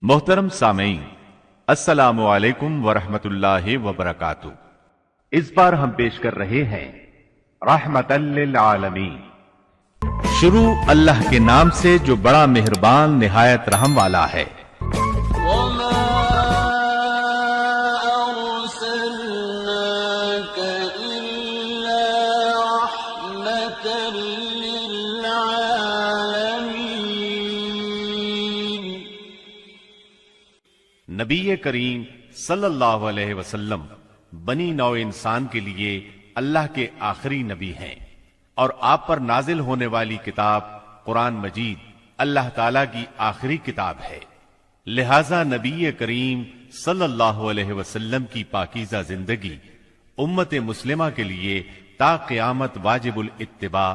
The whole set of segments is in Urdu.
محترم سامعین، السلام علیکم ورحمۃ اللہ وبرکاتہ۔ اس بار ہم پیش کر رہے ہیں رحمتً للعالمین۔ شروع اللہ کے نام سے جو بڑا مہربان نہایت رحم والا ہے۔ نبی کریم صلی اللہ علیہ وسلم بنی نوع انسان کے لیے اللہ کے آخری نبی ہیں، اور آپ پر نازل ہونے والی کتاب قرآن مجید اللہ تعالی کی آخری کتاب ہے۔ لہذا نبی کریم صلی اللہ علیہ وسلم کی پاکیزہ زندگی امت مسلمہ کے لیے تا قیامت واجب الاتباع،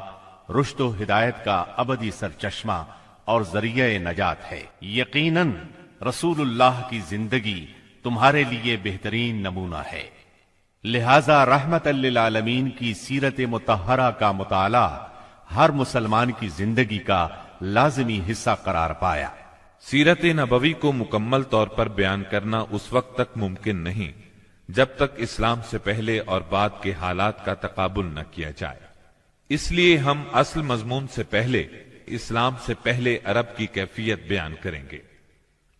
رشد و ہدایت کا ابدی سرچشمہ اور ذریعہ نجات ہے۔ یقیناً رسول اللہ کی زندگی تمہارے لیے بہترین نمونہ ہے، لہذا رحمت للعالمین کی سیرت مطہرہ کا مطالعہ ہر مسلمان کی زندگی کا لازمی حصہ قرار پایا۔ سیرت نبوی کو مکمل طور پر بیان کرنا اس وقت تک ممکن نہیں جب تک اسلام سے پہلے اور بعد کے حالات کا تقابل نہ کیا جائے۔ اس لیے ہم اصل مضمون سے پہلے اسلام سے پہلے عرب کی کیفیت بیان کریں گے،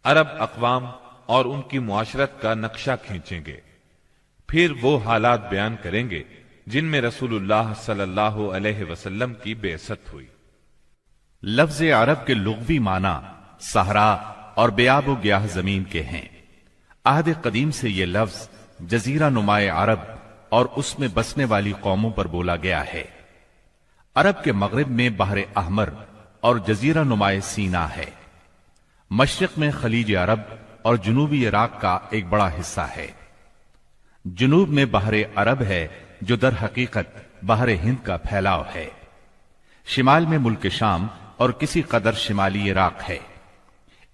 عرب اقوام اور ان کی معاشرت کا نقشہ کھینچیں گے، پھر وہ حالات بیان کریں گے جن میں رسول اللہ صلی اللہ علیہ وسلم کی بعثت ہوئی۔ لفظ عرب کے لغوی معنی صحرا اور بیاب و گیاہ زمین کے ہیں۔ عہد قدیم سے یہ لفظ جزیرہ نمائے عرب اور اس میں بسنے والی قوموں پر بولا گیا ہے۔ عرب کے مغرب میں بحر احمر اور جزیرہ نمائے سینا ہے۔ مشرق میں خلیج عرب اور جنوبی عراق کا ایک بڑا حصہ ہے۔ جنوب میں بحر عرب ہے جو در حقیقت بحر ہند کا پھیلاؤ ہے۔ شمال میں ملک شام اور کسی قدر شمالی عراق ہے۔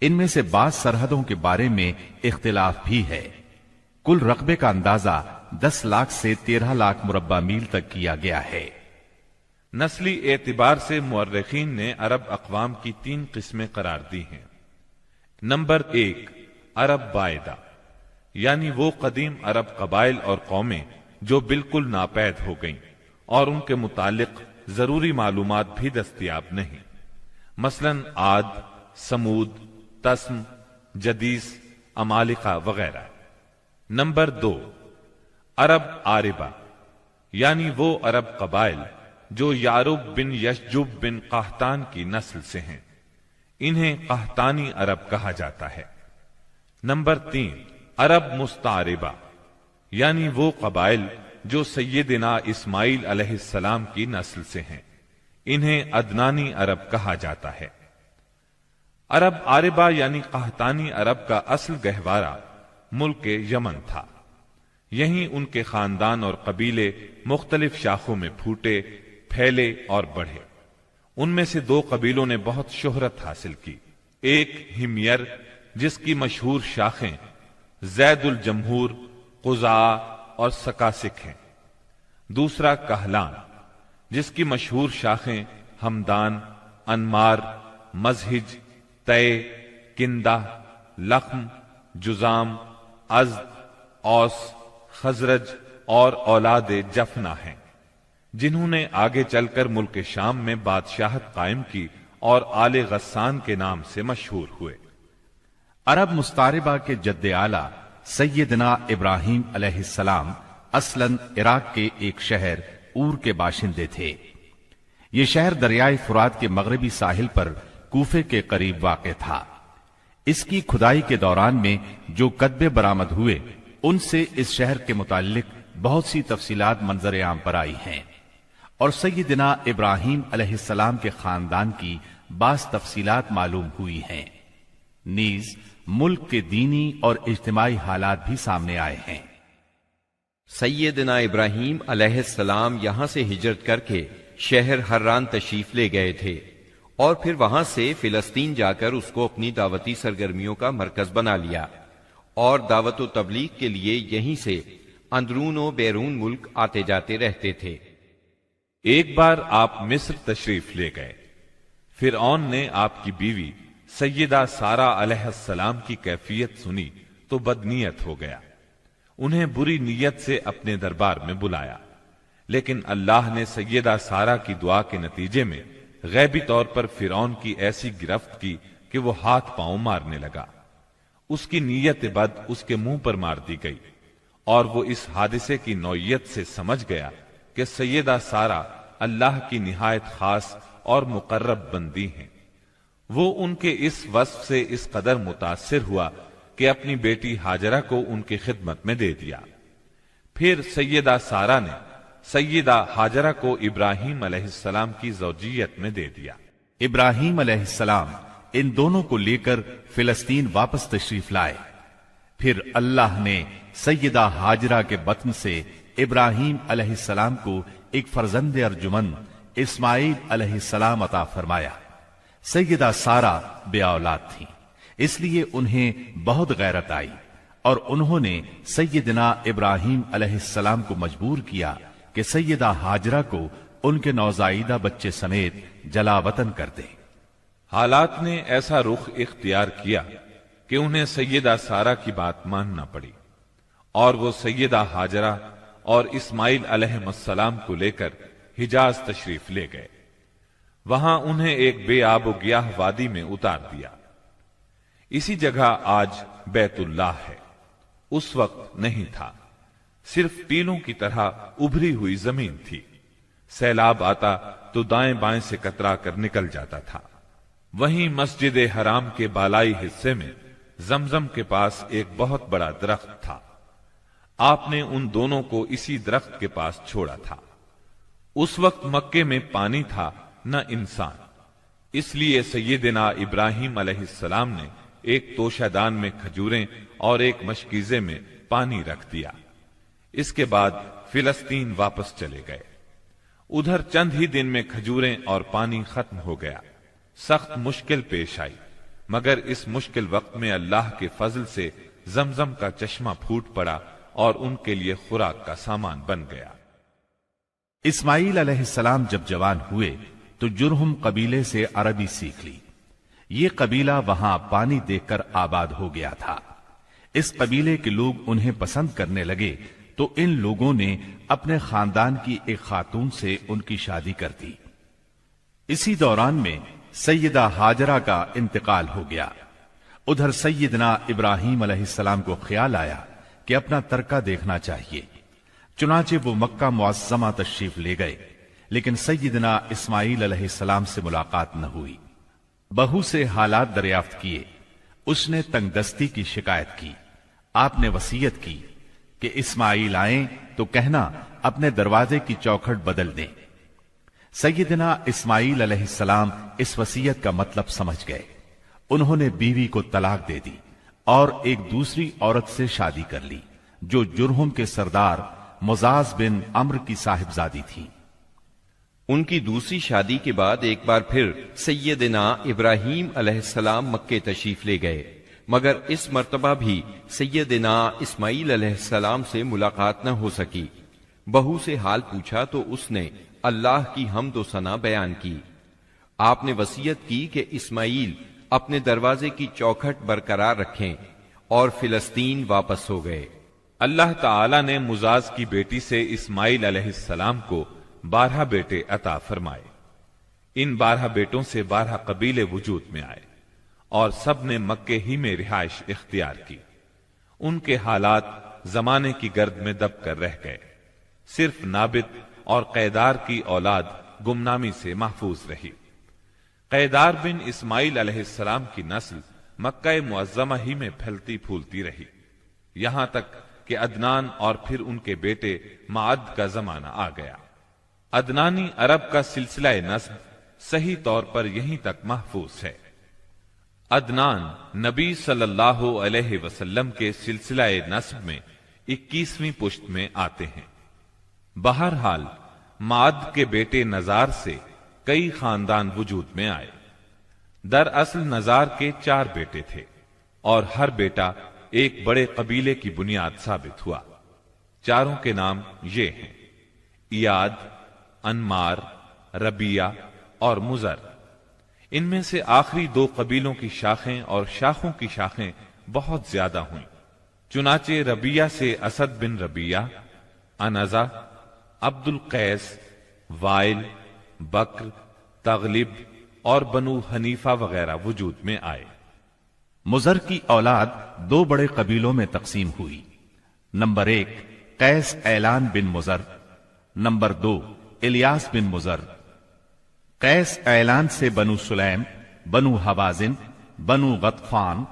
ان میں سے بعض سرحدوں کے بارے میں اختلاف بھی ہے۔ کل رقبے کا اندازہ 10 لاکھ سے 13 لاکھ مربع میل تک کیا گیا ہے۔ نسلی اعتبار سے مورخین نے عرب اقوام کی 3 قسمیں قرار دی ہیں۔ نمبر 1، عرب بائدہ، یعنی وہ قدیم عرب قبائل اور قومیں جو بالکل ناپید ہو گئیں اور ان کے متعلق ضروری معلومات بھی دستیاب نہیں، مثلا عاد، سمود، تسم، جدیس، عمالقہ وغیرہ۔ نمبر 2، عرب عاربہ، یعنی وہ عرب قبائل جو یعرب بن یشجب بن قحطان کی نسل سے ہیں، انہیں قحطانی عرب کہا جاتا ہے۔ نمبر 3، عرب مستعربہ، یعنی وہ قبائل جو سیدنا اسماعیل علیہ السلام کی نسل سے ہیں، انہیں عدنانی عرب کہا جاتا ہے۔ عرب عاربہ یعنی قحطانی عرب کا اصل گہوارہ ملک یمن تھا۔ یہیں ان کے خاندان اور قبیلے مختلف شاخوں میں پھوٹے، پھیلے اور بڑھے۔ ان میں سے 2 قبیلوں نے بہت شہرت حاصل کی۔ ایک ہمیر، جس کی مشہور شاخیں زید الجمہور، قزاع اور سکاسک ہیں۔ دوسرا کہلان، جس کی مشہور شاخیں ہمدان، انمار، مزہج، تے، کندہ، لخم، جزام، ازد، اوس، خزرج اور اولاد جفنا ہیں، جنہوں نے آگے چل کر ملک شام میں بادشاہت قائم کی اور آل غسان کے نام سے مشہور ہوئے۔ عرب مستعربہ کے جد اعلی سیدنا ابراہیم علیہ السلام اصلاً عراق کے ایک شہر اور کے باشندے تھے۔ یہ شہر دریائے فرات کے مغربی ساحل پر کوفے کے قریب واقع تھا۔ اس کی کھدائی کے دوران میں جو کتبے برآمد ہوئے ان سے اس شہر کے متعلق بہت سی تفصیلات منظر عام پر آئی ہیں، اور سیدنا ابراہیم علیہ السلام کے خاندان کی بعض تفصیلات معلوم ہوئی ہیں۔ نیز ملک کے دینی اور اجتماعی حالات بھی سامنے آئے ہیں۔ سیدنا ابراہیم علیہ السلام یہاں سے ہجرت کر کے شہر حران تشریف لے گئے تھے، اور پھر وہاں سے فلسطین جا کر اس کو اپنی دعوتی سرگرمیوں کا مرکز بنا لیا، اور دعوت و تبلیغ کے لیے یہیں سے اندرون و بیرون ملک آتے جاتے رہتے تھے۔ ایک بار آپ مصر تشریف لے گئے۔ فرعون نے آپ کی بیوی سیدہ سارہ علیہ السلام کی کیفیت سنی تو بدنیت ہو گیا، انہیں بری نیت سے اپنے دربار میں بلایا، لیکن اللہ نے سیدہ سارہ کی دعا کے نتیجے میں غیبی طور پر فرعون کی ایسی گرفت کی کہ وہ ہاتھ پاؤں مارنے لگا۔ اس کی نیت بد اس کے منہ پر مار دی گئی، اور وہ اس حادثے کی نوعیت سے سمجھ گیا کہ سیدہ سارہ اللہ کی نہایت خاص اور مقرب بندی ہیں۔ وہ ان کے اس وصف سے اس قدر متاثر ہوا کہ اپنی بیٹی ہاجرہ کو ان کی خدمت میں دے دیا۔ پھر سیدہ سارہ نے سیدہ ہاجرہ کو ابراہیم علیہ السلام کی زوجیت میں دے دیا۔ ابراہیم علیہ السلام ان دونوں کو لے کر فلسطین واپس تشریف لائے۔ پھر اللہ نے سیدہ ہاجرہ کے بطن سے ابراہیم علیہ السلام کو ایک فرزند ارجمند اسماعیل علیہ السلام عطا فرمایا۔ سیدہ سارہ بے اولاد تھیں، اس لیے انہیں بہت غیرت آئی، اور انہوں نے سیدنا ابراہیم علیہ السلام کو مجبور کیا کہ سیدہ ہاجرہ کو ان کے نوزائیدہ بچے سمیت جلا وطن کر دیں۔ حالات نے ایسا رخ اختیار کیا کہ انہیں سیدہ سارہ کی بات ماننا پڑی، اور وہ سیدہ ہاجرہ اور اسماعیل علیہ السلام کو لے کر حجاز تشریف لے گئے۔ وہاں انہیں ایک بے آب و گیاہ وادی میں اتار دیا۔ اسی جگہ آج بیت اللہ ہے، اس وقت نہیں تھا، صرف ٹیلوں کی طرح ابھری ہوئی زمین تھی۔ سیلاب آتا تو دائیں بائیں سے کترا کر نکل جاتا تھا۔ وہیں مسجد حرام کے بالائی حصے میں زمزم کے پاس ایک بہت بڑا درخت تھا۔ آپ نے ان دونوں کو اسی درخت کے پاس چھوڑا تھا۔ اس وقت مکے میں پانی تھا نہ انسان، اس لیے سیدنا ابراہیم علیہ السلام نے ایک توشہ دان میں کھجوریں اور ایک مشکیزے میں پانی رکھ دیا۔ اس کے بعد فلسطین واپس چلے گئے۔ ادھر چند ہی دن میں کھجوریں اور پانی ختم ہو گیا۔ سخت مشکل پیش آئی، مگر اس مشکل وقت میں اللہ کے فضل سے زمزم کا چشمہ پھوٹ پڑا اور ان کے لیے خوراک کا سامان بن گیا۔ اسماعیل علیہ السلام جب جوان ہوئے تو جرہم قبیلے سے عربی سیکھ لی۔ یہ قبیلہ وہاں پانی دیکھ کر آباد ہو گیا تھا۔ اس قبیلے کے لوگ انہیں پسند کرنے لگے تو ان لوگوں نے اپنے خاندان کی ایک خاتون سے ان کی شادی کر دی۔ اسی دوران میں سیدہ ہاجرہ کا انتقال ہو گیا۔ ادھر سیدنا ابراہیم علیہ السلام کو خیال آیا کہ اپنا ترکہ دیکھنا چاہیے، چنانچہ وہ مکہ معظمہ تشریف لے گئے، لیکن سیدنا اسماعیل علیہ السلام سے ملاقات نہ ہوئی۔ بہو سے حالات دریافت کیے، اس نے تنگ دستی کی شکایت کی۔ آپ نے وصیت کی کہ اسماعیل آئیں تو کہنا اپنے دروازے کی چوکھٹ بدل دیں۔ سیدنا اسماعیل علیہ السلام اس وصیت کا مطلب سمجھ گئے۔ انہوں نے بیوی کو طلاق دے دی اور ایک دوسری عورت سے شادی کر لی، جو جرہم کے سردار مزاز بن عمرو کی صاحبزادی تھی۔ ان کی دوسری شادی کے بعد ایک بار پھر سیدنا ابراہیم علیہ السلام مکے تشریف لے گئے، مگر اس مرتبہ بھی سیدنا اسماعیل علیہ السلام سے ملاقات نہ ہو سکی۔ بہو سے حال پوچھا تو اس نے اللہ کی حمد و ثنا بیان کی۔ آپ نے وصیت کی کہ اسماعیل اپنے دروازے کی چوکھٹ برقرار رکھیں، اور فلسطین واپس ہو گئے۔ اللہ تعالی نے مزاز کی بیٹی سے اسماعیل علیہ السلام کو 12 بیٹے عطا فرمائے۔ ان 12 بیٹوں سے 12 قبیلے وجود میں آئے، اور سب نے مکے ہی میں رہائش اختیار کی۔ ان کے حالات زمانے کی گرد میں دب کر رہ گئے۔ صرف نابت اور قیدار کی اولاد گمنامی سے محفوظ رہی۔ قیدار بن اسماعیل علیہ السلام کی نسل مکہ معظمہ ہی میں پھیلتی پھولتی رہی، یہاں تک کہ عدنان اور پھر ان کے بیٹے معد کا زمانہ آ گیا۔ عدنانی عرب کا سلسلہ نسب صحیح طور پر یہیں تک محفوظ ہے۔ عدنان نبی صلی اللہ علیہ وسلم کے سلسلہ نسب میں 21ویں پشت میں آتے ہیں۔ بہرحال معد کے بیٹے نزار سے کئی خاندان وجود میں آئے۔ دراصل نزار کے 4 بیٹے تھے، اور ہر بیٹا ایک بڑے قبیلے کی بنیاد ثابت ہوا۔ چاروں کے نام یہ ہیں: ایاد، انمار، ربیہ اور مزر۔ ان میں سے آخری 2 قبیلوں کی شاخیں اور شاخوں کی شاخیں بہت زیادہ ہوئیں۔ چنانچہ ربیہ سے اسد بن ربیہ، انزا، عبد القیس، وائل، بکر، تغلب اور بنو حنیفہ وغیرہ وجود میں آئے۔ مضر کی اولاد 2 بڑے قبیلوں میں تقسیم ہوئی۔ نمبر 1 قیس اعلان بن مضر، نمبر 2 الیاس بن مضر۔ قیس اعلان سے بنو سلیم، بنو حوازن، بنو غطفان،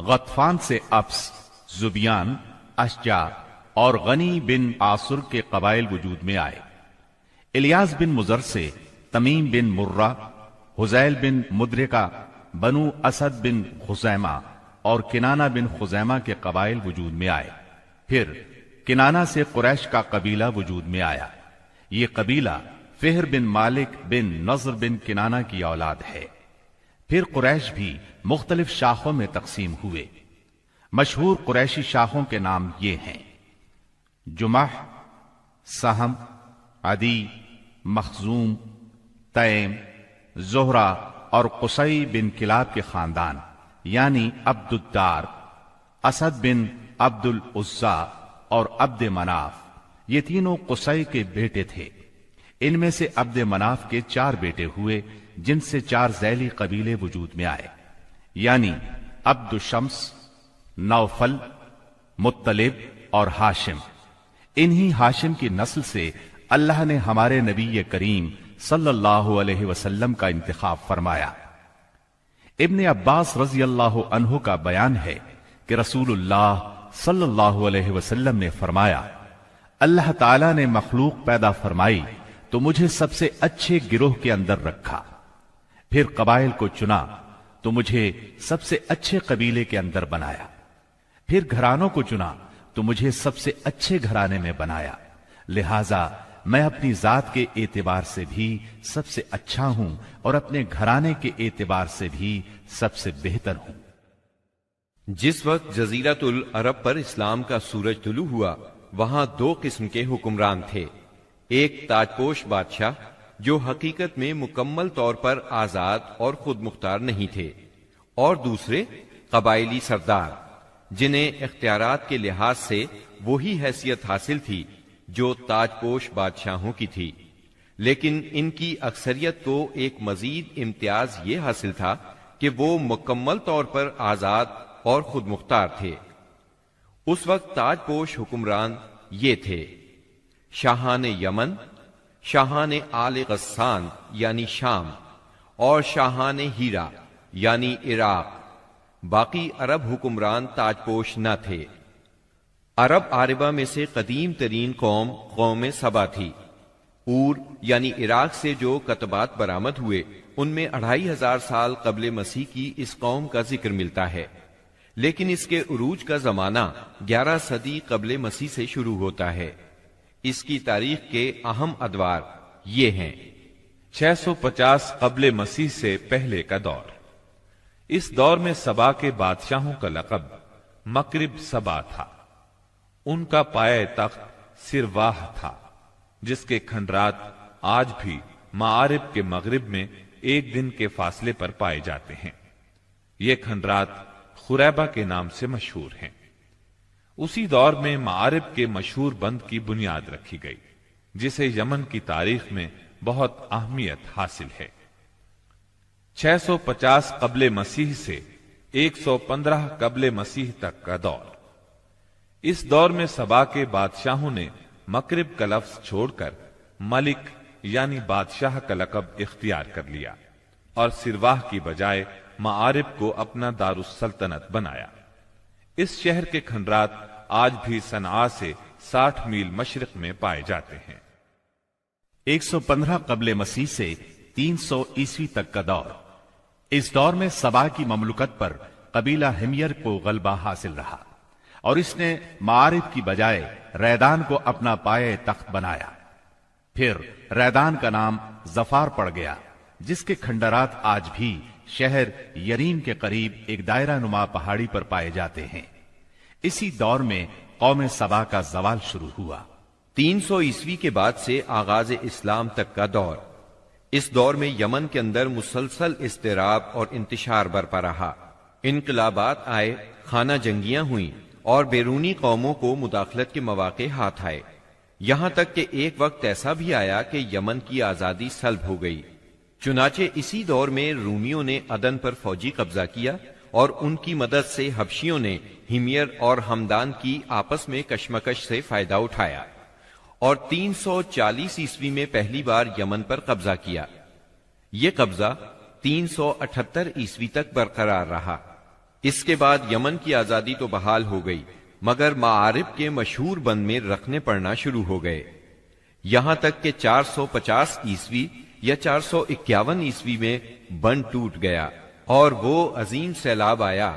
غطفان سے ابس، زبیان، اشجع اور غنی بن عاصر کے قبائل وجود میں آئے۔ الیاس بن مضر سے تمیم بن مرہ، حزیل بن مدرکہ، بنو اسد بن خزیمہ اور کنانہ بن خزیمہ کے قبائل وجود میں آئے۔ پھر کنانہ سے قریش کا قبیلہ وجود میں آیا۔ یہ قبیلہ فہر بن مالک بن نضر بن کنانہ کی اولاد ہے۔ پھر قریش بھی مختلف شاخوں میں تقسیم ہوئے۔ مشہور قریشی شاخوں کے نام یہ ہیں: جمح، سہم، عدی، مخزوم، تیم، زہرہ اور قصی بن کلاب کے خاندان یعنی عبد الدار، اسد بن عبد العزا اور عبد مناف۔ یہ تینوں قصی کے بیٹے تھے۔ ان میں سے عبد مناف کے 4 بیٹے ہوئے، جن سے 4 ذیلی قبیلے وجود میں آئے، یعنی عبد الشمس، نوفل، مطلب اور ہاشم۔ انہی ہاشم کی نسل سے اللہ نے ہمارے نبی کریم صلی اللہ علیہ وسلم کا انتخاب فرمایا۔ ابن عباس رضی اللہ عنہ کا بیان ہے کہ رسول اللہ صلی اللہ علیہ وسلم نے فرمایا، اللہ تعالیٰ نے مخلوق پیدا فرمائی تو مجھے سب سے اچھے گروہ کے اندر رکھا، پھر قبائل کو چنا تو مجھے سب سے اچھے قبیلے کے اندر بنایا، پھر گھرانوں کو چنا تو مجھے سب سے اچھے گھرانے میں بنایا، لہذا میں اپنی ذات کے اعتبار سے بھی سب سے اچھا ہوں اور اپنے گھرانے کے اعتبار سے بھی سب سے بہتر ہوں۔ جس وقت جزیرۃ العرب پر اسلام کا سورج طلوع ہوا، وہاں 2 قسم کے حکمران تھے۔ ایک تاجپوش بادشاہ جو حقیقت میں مکمل طور پر آزاد اور خود مختار نہیں تھے، اور دوسرے قبائلی سردار جنہیں اختیارات کے لحاظ سے وہی حیثیت حاصل تھی جو تاجپوش بادشاہوں کی تھی، لیکن ان کی اکثریت کو ایک مزید امتیاز یہ حاصل تھا کہ وہ مکمل طور پر آزاد اور خود مختار تھے۔ اس وقت تاجپوش حکمران یہ تھے: شاہان یمن، شاہان آل غسان یعنی شام، اور شاہان ہیرا یعنی عراق۔ باقی عرب حکمران تاجپوش نہ تھے۔ عرب عاربہ میں سے قدیم ترین قوم سبا تھی۔ اور یعنی عراق سے جو کتبات برآمد ہوئے، ان میں 2500 سال قبل مسیح کی اس قوم کا ذکر ملتا ہے، لیکن اس کے عروج کا زمانہ 11 صدی قبل مسیح سے شروع ہوتا ہے۔ اس کی تاریخ کے اہم ادوار یہ ہیں: 650 قبل مسیح سے پہلے کا دور۔ اس دور میں سبا کے بادشاہوں کا لقب مکرب سبا تھا۔ ان کا پایہ تخت سرواہ تھا، جس کے کھنڈرات آج بھی معارب کے مغرب میں 1 دن کے فاصلے پر پائے جاتے ہیں۔ یہ کھنڈرات خریبہ کے نام سے مشہور ہیں۔ اسی دور میں معارب کے مشہور بند کی بنیاد رکھی گئی، جسے یمن کی تاریخ میں بہت اہمیت حاصل ہے۔ 650 قبل مسیح سے 115 قبل مسیح تک کا دور۔ اس دور میں سبا کے بادشاہوں نے مکرب کا لفظ چھوڑ کر ملک یعنی بادشاہ کا لقب اختیار کر لیا، اور سرواہ کی بجائے معارب کو اپنا دارالسلطنت بنایا۔ اس شہر کے کھنڈرات آج بھی صنعاء سے 60 میل مشرق میں پائے جاتے ہیں۔ 115 قبل مسیح سے 300 عیسوی تک کا دور۔ اس دور میں سبا کی مملکت پر قبیلہ ہمیر کو غلبہ حاصل رہا، اور اس نے معارب کی بجائے ریدان کو اپنا پایہ تخت بنایا۔ پھر ریدان کا نام ظفار پڑ گیا، جس کے کھنڈرات آج بھی شہر یریم کے قریب ایک دائرہ نما پہاڑی پر پائے جاتے ہیں۔ اسی دور میں قوم سبا کا زوال شروع ہوا۔ 300 عیسوی کے بعد سے آغاز اسلام تک کا دور۔ اس دور میں یمن کے اندر مسلسل اضطراب اور انتشار برپا رہا، انقلابات آئے، خانہ جنگیاں ہوئیں اور بیرونی قوموں کو مداخلت کے مواقع ہاتھ آئے، یہاں تک کہ ایک وقت ایسا بھی آیا کہ یمن کی آزادی سلب ہو گئی۔ چنانچہ اسی دور میں رومیوں نے عدن پر فوجی قبضہ کیا اور ان کی مدد سے حبشیوں نے ہمیر اور ہمدان کی آپس میں کشمکش سے فائدہ اٹھایا اور 340 عیسوی میں پہلی بار یمن پر قبضہ کیا۔ یہ قبضہ 378 عیسوی تک برقرار رہا۔ اس کے بعد یمن کی آزادی تو بحال ہو گئی، مگر معارب کے مشہور بند میں رکھنے پڑنا شروع ہو گئے، یہاں تک کہ 450 عیسوی یا 451 عیسوی میں بند ٹوٹ گیا اور وہ عظیم سیلاب آیا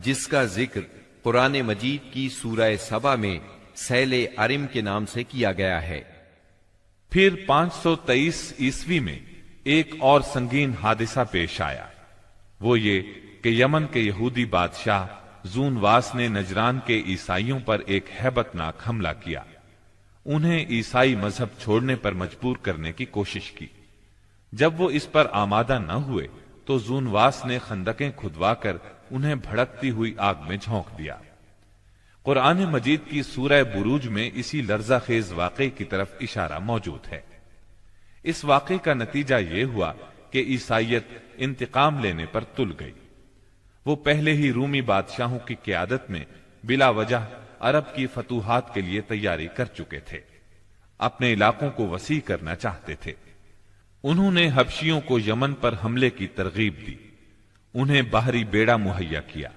جس کا ذکر قرآن مجید کی سورہ سبا میں سیل ارم کے نام سے کیا گیا ہے۔ پھر 523 عیسوی میں ایک اور سنگین حادثہ پیش آیا، وہ یہ کہ یمن کے یہودی بادشاہ زون واس نے نجران کے عیسائیوں پر ایک ہیبت ناک حملہ کیا، انہیں عیسائی مذہب چھوڑنے پر مجبور کرنے کی کوشش کی۔ جب وہ اس پر آمادہ نہ ہوئے تو زون واس نے خندقیں کھدوا کر انہیں بھڑکتی ہوئی آگ میں جھونک دیا۔ قرآن مجید کی سورہ بروج میں اسی لرزہ خیز واقعے کی طرف اشارہ موجود ہے۔ اس واقعے کا نتیجہ یہ ہوا کہ عیسائیت انتقام لینے پر تل گئی۔ وہ پہلے ہی رومی بادشاہوں کی قیادت میں بلا وجہ عرب کی فتوحات کے لیے تیاری کر چکے تھے، اپنے علاقوں کو وسیع کرنا چاہتے تھے۔ انہوں نے حبشیوں کو یمن پر حملے کی ترغیب دی، انہیں باہری بیڑا مہیا کیا۔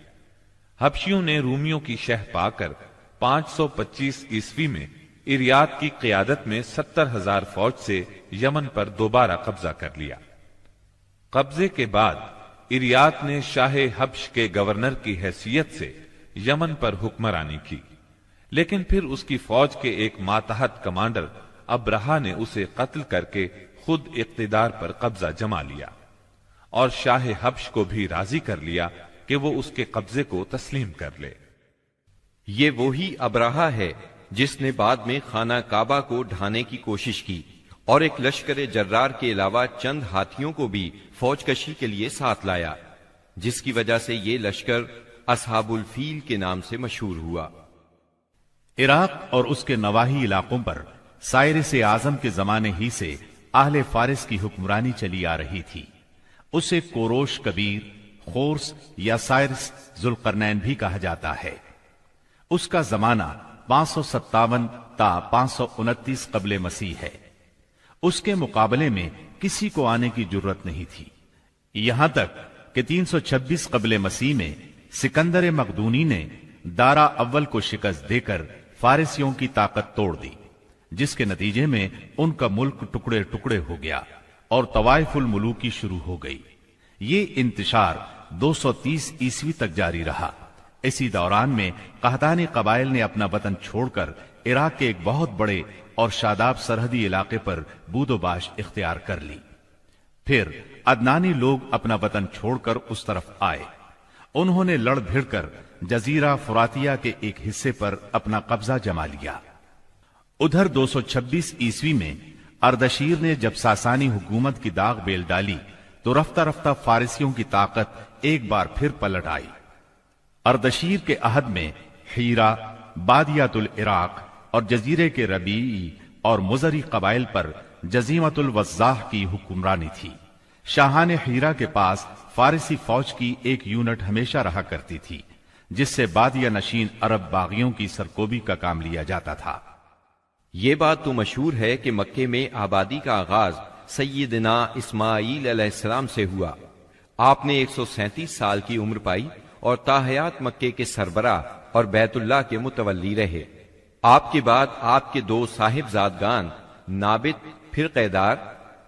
حبشیوں نے رومیوں کی شہ پا کر 525 عیسوی میں اریات کی قیادت میں 70,000 فوج سے یمن پر دوبارہ قبضہ کر لیا۔ قبضے کے بعد اریات نے شاہ حبش کے گورنر کی حیثیت سے یمن پر حکمرانی کی، لیکن پھر اس کی فوج کے ایک ماتحت کمانڈر ابرہا نے اسے قتل کر کے خود اقتدار پر قبضہ جما لیا اور شاہ حبش کو بھی راضی کر لیا کہ وہ اس کے قبضے کو تسلیم کر لے۔ یہ وہی ابرہا ہے جس نے بعد میں خانہ کعبہ کو ڈھانے کی کوشش کی اور ایک لشکر جرار کے علاوہ چند ہاتھیوں کو بھی فوج کشی کے لیے ساتھ لایا، جس کی وجہ سے یہ لشکر اصحاب الفیل کے نام سے مشہور ہوا۔ عراق اور اس کے نواحی علاقوں پر سائرس اعظم کے زمانے ہی سے اہل فارس کی حکمرانی چلی آ رہی تھی۔ اسے کوروش کبیر، خورس یا سائرس ذوالقرنین بھی کہا جاتا ہے۔ اس کا زمانہ 557 تا 529 قبل مسیح ہے۔ اس کے مقابلے میں کسی کو آنے کی جرت نہیں تھی، یہاں تک کہ 326 قبل مسیح میں سکندر مقدونی نے دارا اول کو شکست دے کر فارسیوں کی طاقت توڑ دی، جس کے نتیجے میں ان کا ملک ٹکڑے ٹکڑے ہو گیا اور طوائف الملوکی شروع ہو گئی۔ یہ انتشار 230 عیسوی تک جاری رہا۔ اسی دوران میں قحطانی قبائل نے اپنا وطن چھوڑ کر عراق کے ایک بہت بڑے اور شاداب سرحدی علاقے پر بود و باش اختیار کر لی۔ پھر عدنانی لوگ اپنا وطن چھوڑ کر اس طرف آئے، انہوں نے لڑ بھڑ کر جزیرہ فراتیہ کے ایک حصے پر اپنا قبضہ جما لیا۔ ادھر 226 عیسوی میں اردشیر نے جب ساسانی حکومت کی داغ بیل ڈالی تو رفتہ رفتہ فارسیوں کی طاقت ایک بار پھر پلٹ آئی۔ اردشیر کے عہد میں حیرہ، بادیات العراق اور جزیرے کے ربیعی اور مزری قبائل پر جزیمت الوضاح کی حکمرانی تھی۔ شاہان حیرہ کے پاس فارسی فوج کی ایک یونٹ ہمیشہ رہا کرتی تھی، جس سے بادیہ نشین عرب باغیوں کی سرکوبی کا کام لیا جاتا تھا۔ یہ بات تو مشہور ہے کہ مکے میں آبادی کا آغاز سیدنا اسماعیل علیہ السلام سے ہوا۔ آپ نے 137 سال کی عمر پائی اور تاحیات مکے کے سربراہ اور بیت اللہ کے متولی رہے۔ آپ کے بعد آپ کے 2 صاحبزادگان نابت پھر قیدار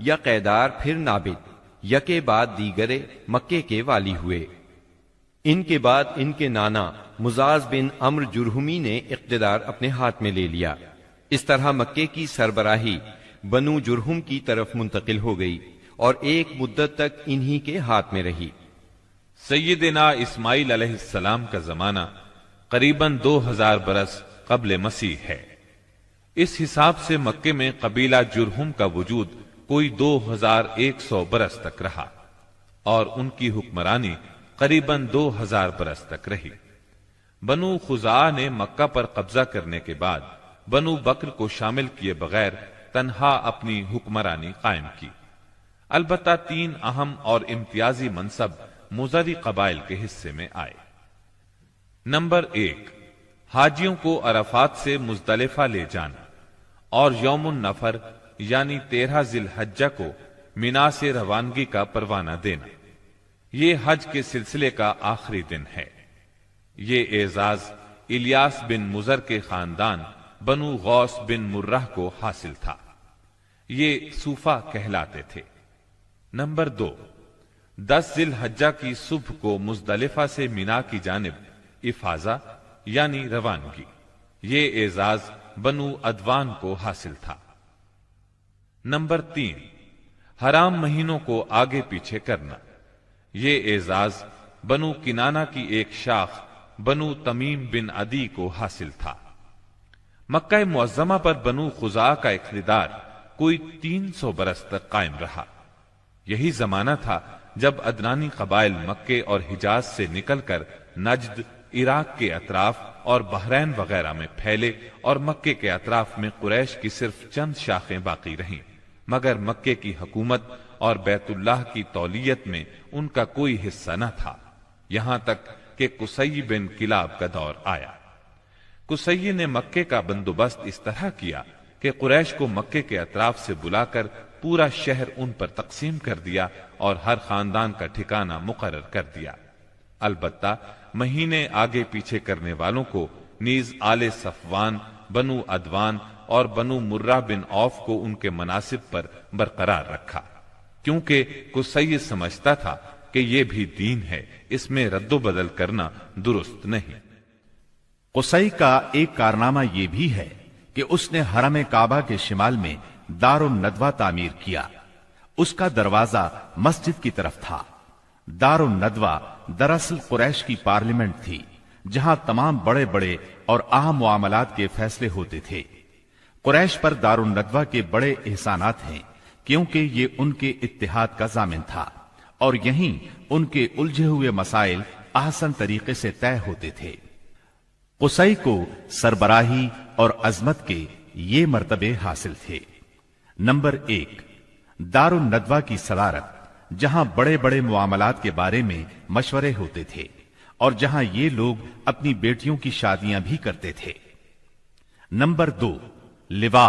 یا قیدار پھر نابت یکے بعد دیگرے مکے کے والی ہوئے۔ ان کے بعد ان کے نانا مزاز بن عمرو جرہمی نے اقتدار اپنے ہاتھ میں لے لیا۔ اس طرح مکے کی سربراہی بنو جرہم کی طرف منتقل ہو گئی اور ایک مدت تک انہی کے ہاتھ میں رہی۔ سیدنا اسماعیل علیہ السلام کا زمانہ قریباً 2000 برس قبل مسیح ہے۔ اس حساب سے مکے میں قبیلہ جرہم کا وجود کوئی 2100 برس تک رہا اور ان کی حکمرانی قریباً 2000 برس تک رہی۔ بنو خزاعہ نے مکہ پر قبضہ کرنے کے بعد بنو بکر کو شامل کیے بغیر تنہا اپنی حکمرانی قائم کی۔ البتہ 3 اہم اور امتیازی منصب مضری قبائل کے حصے میں آئے۔ نمبر 1، حاجیوں کو عرفات سے مزدلفہ لے جانا اور یوم النفر یعنی 13 ذی الحجہ کو مینا سے روانگی کا پروانہ دینا۔ یہ حج کے سلسلے کا آخری دن ہے۔ یہ اعزاز الیاس بن مضر کے خاندان بنو غوث بن مرہ کو حاصل تھا۔ یہ صوفہ کہلاتے تھے۔ نمبر 2، 10 ذی الحجہ کی صبح کو مزدلفہ سے مینا کی جانب افاضہ یعنی روانگی۔ یہ اعزاز بنو ادوان کو حاصل تھا۔ نمبر 3، حرام مہینوں کو آگے پیچھے کرنا۔ یہ اعزاز بنو کنانہ کی ایک شاخ بنو تمیم بن عدی کو حاصل تھا۔ مکہ معظمہ پر بنو خزاعہ کا اقتدار کوئی 300 برس تک قائم رہا۔ یہی زمانہ تھا جب ادنانی قبائل مکے اور حجاز سے نکل کر نجد، عراق کے اطراف اور بحرین وغیرہ میں پھیلے اور مکے کے اطراف میں قریش کی صرف چند شاخیں باقی رہیں، مگر مکے کی حکومت اور بیت اللہ کی تولیت میں ان کا کوئی حصہ نہ تھا، یہاں تک کہ قصی بن کلاب کا دور آیا۔ قصی نے مکے کا بندوبست اس طرح کیا کہ قریش کو مکے کے اطراف سے بلا کر پورا شہر ان پر تقسیم کر دیا اور ہر خاندان کا ٹھکانہ مقرر کر دیا۔ البتہ مہینے آگے پیچھے کرنے والوں کو نیز آل صفوان، بنو ادوان اور بنو مرہ بن عوف کو ان کے مناصب پر برقرار رکھا، کیونکہ قصی سمجھتا تھا کہ یہ بھی دین ہے، اس میں رد و بدل کرنا درست نہیں۔ قصی کا ایک کارنامہ یہ بھی ہے کہ اس نے حرم کعبہ کے شمال میں دار الندوہ تعمیر کیا۔ اس کا دروازہ مسجد کی طرف تھا۔ دار الندوہ دراصل قریش کی پارلیمنٹ تھی، جہاں تمام بڑے بڑے اور اہم معاملات کے فیصلے ہوتے تھے۔ قریش پر دار الندوہ کے بڑے احسانات ہیں، کیونکہ یہ ان کے اتحاد کا ضامن تھا اور یہیں ان کے الجھے ہوئے مسائل احسن طریقے سے طے ہوتے تھے۔ قصی کو سربراہی اور عظمت کے یہ مرتبے حاصل تھے۔ نمبر 1، دار الندوہ کی صدارت، جہاں بڑے بڑے معاملات کے بارے میں مشورے ہوتے تھے اور جہاں یہ لوگ اپنی بیٹیوں کی شادیاں بھی کرتے تھے۔ نمبر 2، لوا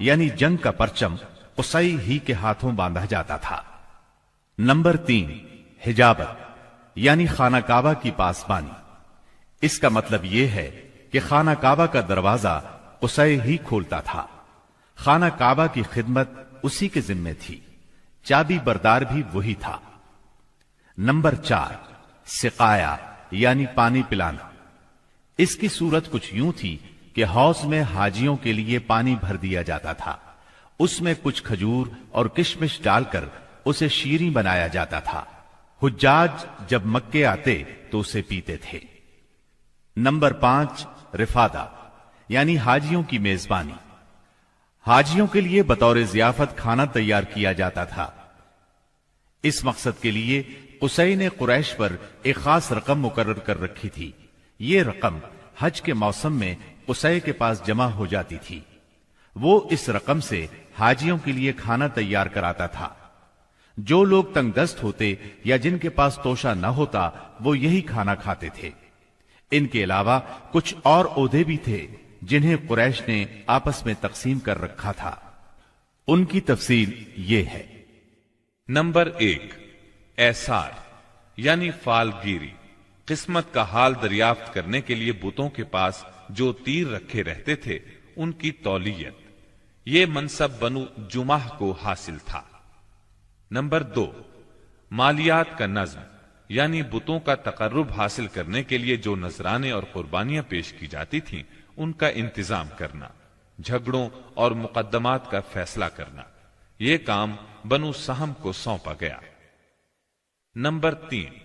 یعنی جنگ کا پرچم قصی ہی کے ہاتھوں باندھا جاتا تھا۔ نمبر 3، حجابت یعنی خانہ کعبہ کی پاسبانی۔ اس کا مطلب یہ ہے کہ خانہ کعبہ کا دروازہ قصی ہی کھولتا تھا۔ خانہ کعبہ کی خدمت اسی کے ذمے تھی، چابی بردار بھی وہی تھا۔ نمبر 4، سقایا یعنی پانی پلانا۔ اس کی صورت کچھ یوں تھی کہ حوض میں حاجیوں کے لیے پانی بھر دیا جاتا تھا، اس میں کچھ کھجور اور کشمش ڈال کر اسے شیریں بنایا جاتا تھا۔ حجاج جب مکے آتے تو اسے پیتے تھے۔ نمبر 5، رفادہ یعنی حاجیوں کی میزبانی۔ حاجیوں کے لیے بطور ضیافت کھانا تیار کیا جاتا تھا۔ اس مقصد کے لیے قصی نے قریش پر ایک خاص رقم مقرر کر رکھی تھی۔ یہ رقم حج کے موسم میں قصی کے پاس جمع ہو جاتی تھی۔ وہ اس رقم سے حاجیوں کے لیے کھانا تیار کراتا تھا۔ جو لوگ تنگ دست ہوتے یا جن کے پاس توشہ نہ ہوتا وہ یہی کھانا کھاتے تھے۔ ان کے علاوہ کچھ اور عہدے بھی تھے جنہیں قریش نے آپس میں تقسیم کر رکھا تھا۔ ان کی تفصیل یہ ہے۔ نمبر 1، ایثار یعنی فال گیری، قسمت کا حال دریافت کرنے کے لیے بتوں کے پاس جو تیر رکھے رہتے تھے ان کی تولیت۔ یہ منصب بنو جمح کو حاصل تھا۔ نمبر 2، مالیات کا نظم یعنی بتوں کا تقرب حاصل کرنے کے لیے جو نذرانے اور قربانیاں پیش کی جاتی تھیں ان کا انتظام کرنا، جھگڑوں اور مقدمات کا فیصلہ کرنا۔ یہ کام بنو سہم کو سونپا گیا۔ نمبر 3،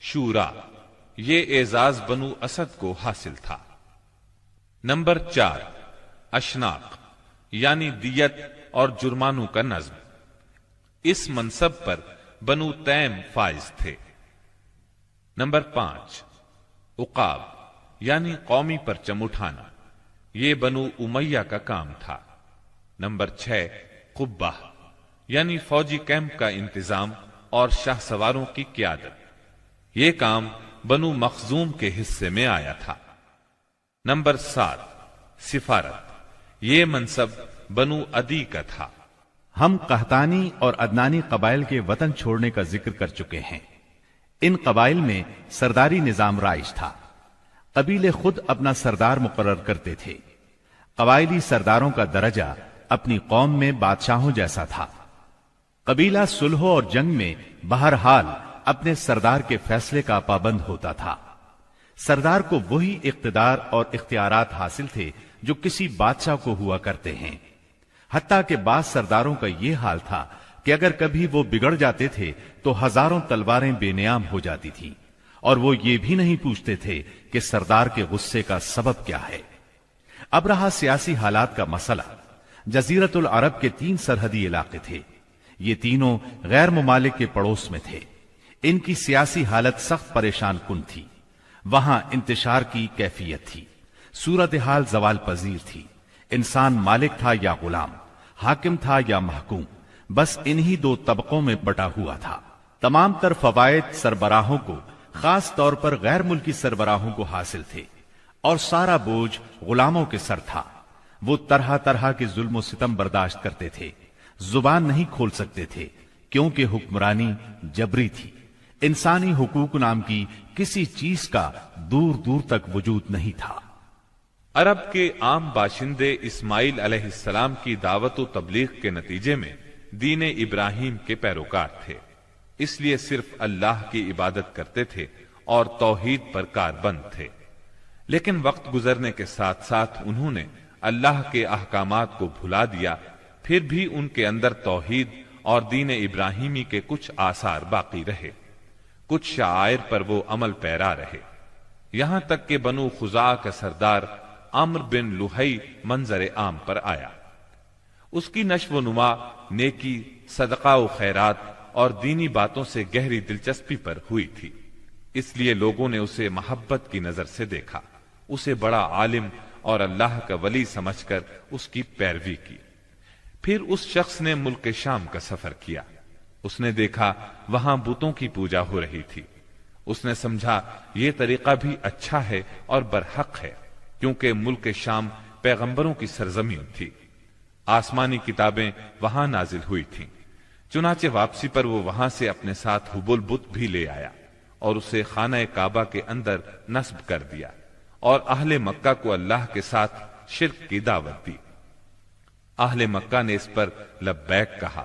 شورا، یہ اعزاز بنو اسد کو حاصل تھا۔ نمبر 4، اشناق یعنی دیت اور جرمانوں کا نظم۔ اس منصب پر بنو تیم فائز تھے۔ نمبر 5، عقاب یعنی قومی پرچم اٹھانا، یہ بنو امیہ کا کام تھا۔ نمبر 6، قبہ یعنی فوجی کیمپ کا انتظام اور شاہ سواروں کی قیادت، یہ کام بنو مخزوم کے حصے میں آیا تھا۔ نمبر 7، سفارت، یہ منصب بنو عدی کا تھا۔ ہم قحطانی اور عدنانی قبائل کے وطن چھوڑنے کا ذکر کر چکے ہیں۔ ان قبائل میں سرداری نظام رائج تھا۔ قبیلے خود اپنا سردار مقرر کرتے تھے۔ قبائلی سرداروں کا درجہ اپنی قوم میں بادشاہوں جیسا تھا۔ قبیلہ صلح اور جنگ میں بہرحال اپنے سردار کے فیصلے کا پابند ہوتا تھا۔ سردار کو وہی اقتدار اور اختیارات حاصل تھے جو کسی بادشاہ کو ہوا کرتے ہیں۔ حتیٰ کہ بعض سرداروں کا یہ حال تھا کہ اگر کبھی وہ بگڑ جاتے تھے تو ہزاروں تلواریں بے نیام ہو جاتی تھیں، اور وہ یہ بھی نہیں پوچھتے تھے کہ سردار کے غصے کا سبب کیا ہے۔ اب رہا سیاسی حالات کا مسئلہ۔ جزیرت العرب کے 3 سرحدی علاقے تھے۔ یہ تینوں غیر ممالک کے پڑوس میں تھے۔ ان کی سیاسی حالت سخت پریشان کن تھی۔ وہاں انتشار کی کیفیت تھی۔ صورتحال زوال پذیر تھی۔ انسان مالک تھا یا غلام، حاکم تھا یا محکوم، بس انہی 2 طبقوں میں بٹا ہوا تھا۔ تمام تر فوائد سربراہوں کو، خاص طور پر غیر ملکی سربراہوں کو حاصل تھے، اور سارا بوجھ غلاموں کے سر تھا۔ وہ طرح طرح کے ظلم و ستم برداشت کرتے تھے، زبان نہیں کھول سکتے تھے، کیونکہ حکمرانی جبری تھی۔ انسانی حقوق نام کی کسی چیز کا دور دور تک وجود نہیں تھا۔ عرب کے عام باشندے اسماعیل علیہ السلام کی دعوت و تبلیغ کے نتیجے میں دین ابراہیم کے پیروکار تھے، اس لیے صرف اللہ کی عبادت کرتے تھے اور توحید پر کاربند تھے۔ لیکن وقت گزرنے کے ساتھ ساتھ انہوں نے اللہ کے احکامات کو بھلا دیا، پھر بھی ان کے اندر توحید اور دین ابراہیمی کے کچھ آثار باقی رہے، کچھ شعائر پر وہ عمل پیرا رہے، یہاں تک کہ بنو خزاعہ کا سردار عمرو بن لحی منظر عام پر آیا۔ اس کی نشو و نما نیکی، صدقہ و خیرات اور دینی باتوں سے گہری دلچسپی پر ہوئی تھی، اس لیے لوگوں نے اسے محبت کی نظر سے دیکھا، اسے بڑا عالم اور اللہ کا ولی سمجھ کر اس کی پیروی کی۔ پھر اس شخص نے ملک شام کا سفر کیا۔ اس نے دیکھا وہاں بتوں کی پوجا ہو رہی تھی۔ اس نے سمجھا یہ طریقہ بھی اچھا ہے اور برحق ہے، کیونکہ ملک شام پیغمبروں کی سرزمین تھی، آسمانی کتابیں وہاں نازل ہوئی تھیں۔ چنانچہ واپسی پر وہ وہاں سے اپنے ساتھ حبل بت بھی لے آیا اور اسے خانہ کعبہ کے اندر نصب کر دیا، اور اہل مکہ کو اللہ کے ساتھ شرک کی دعوت دی۔ اہل مکہ نے اس پر لبیک کہا۔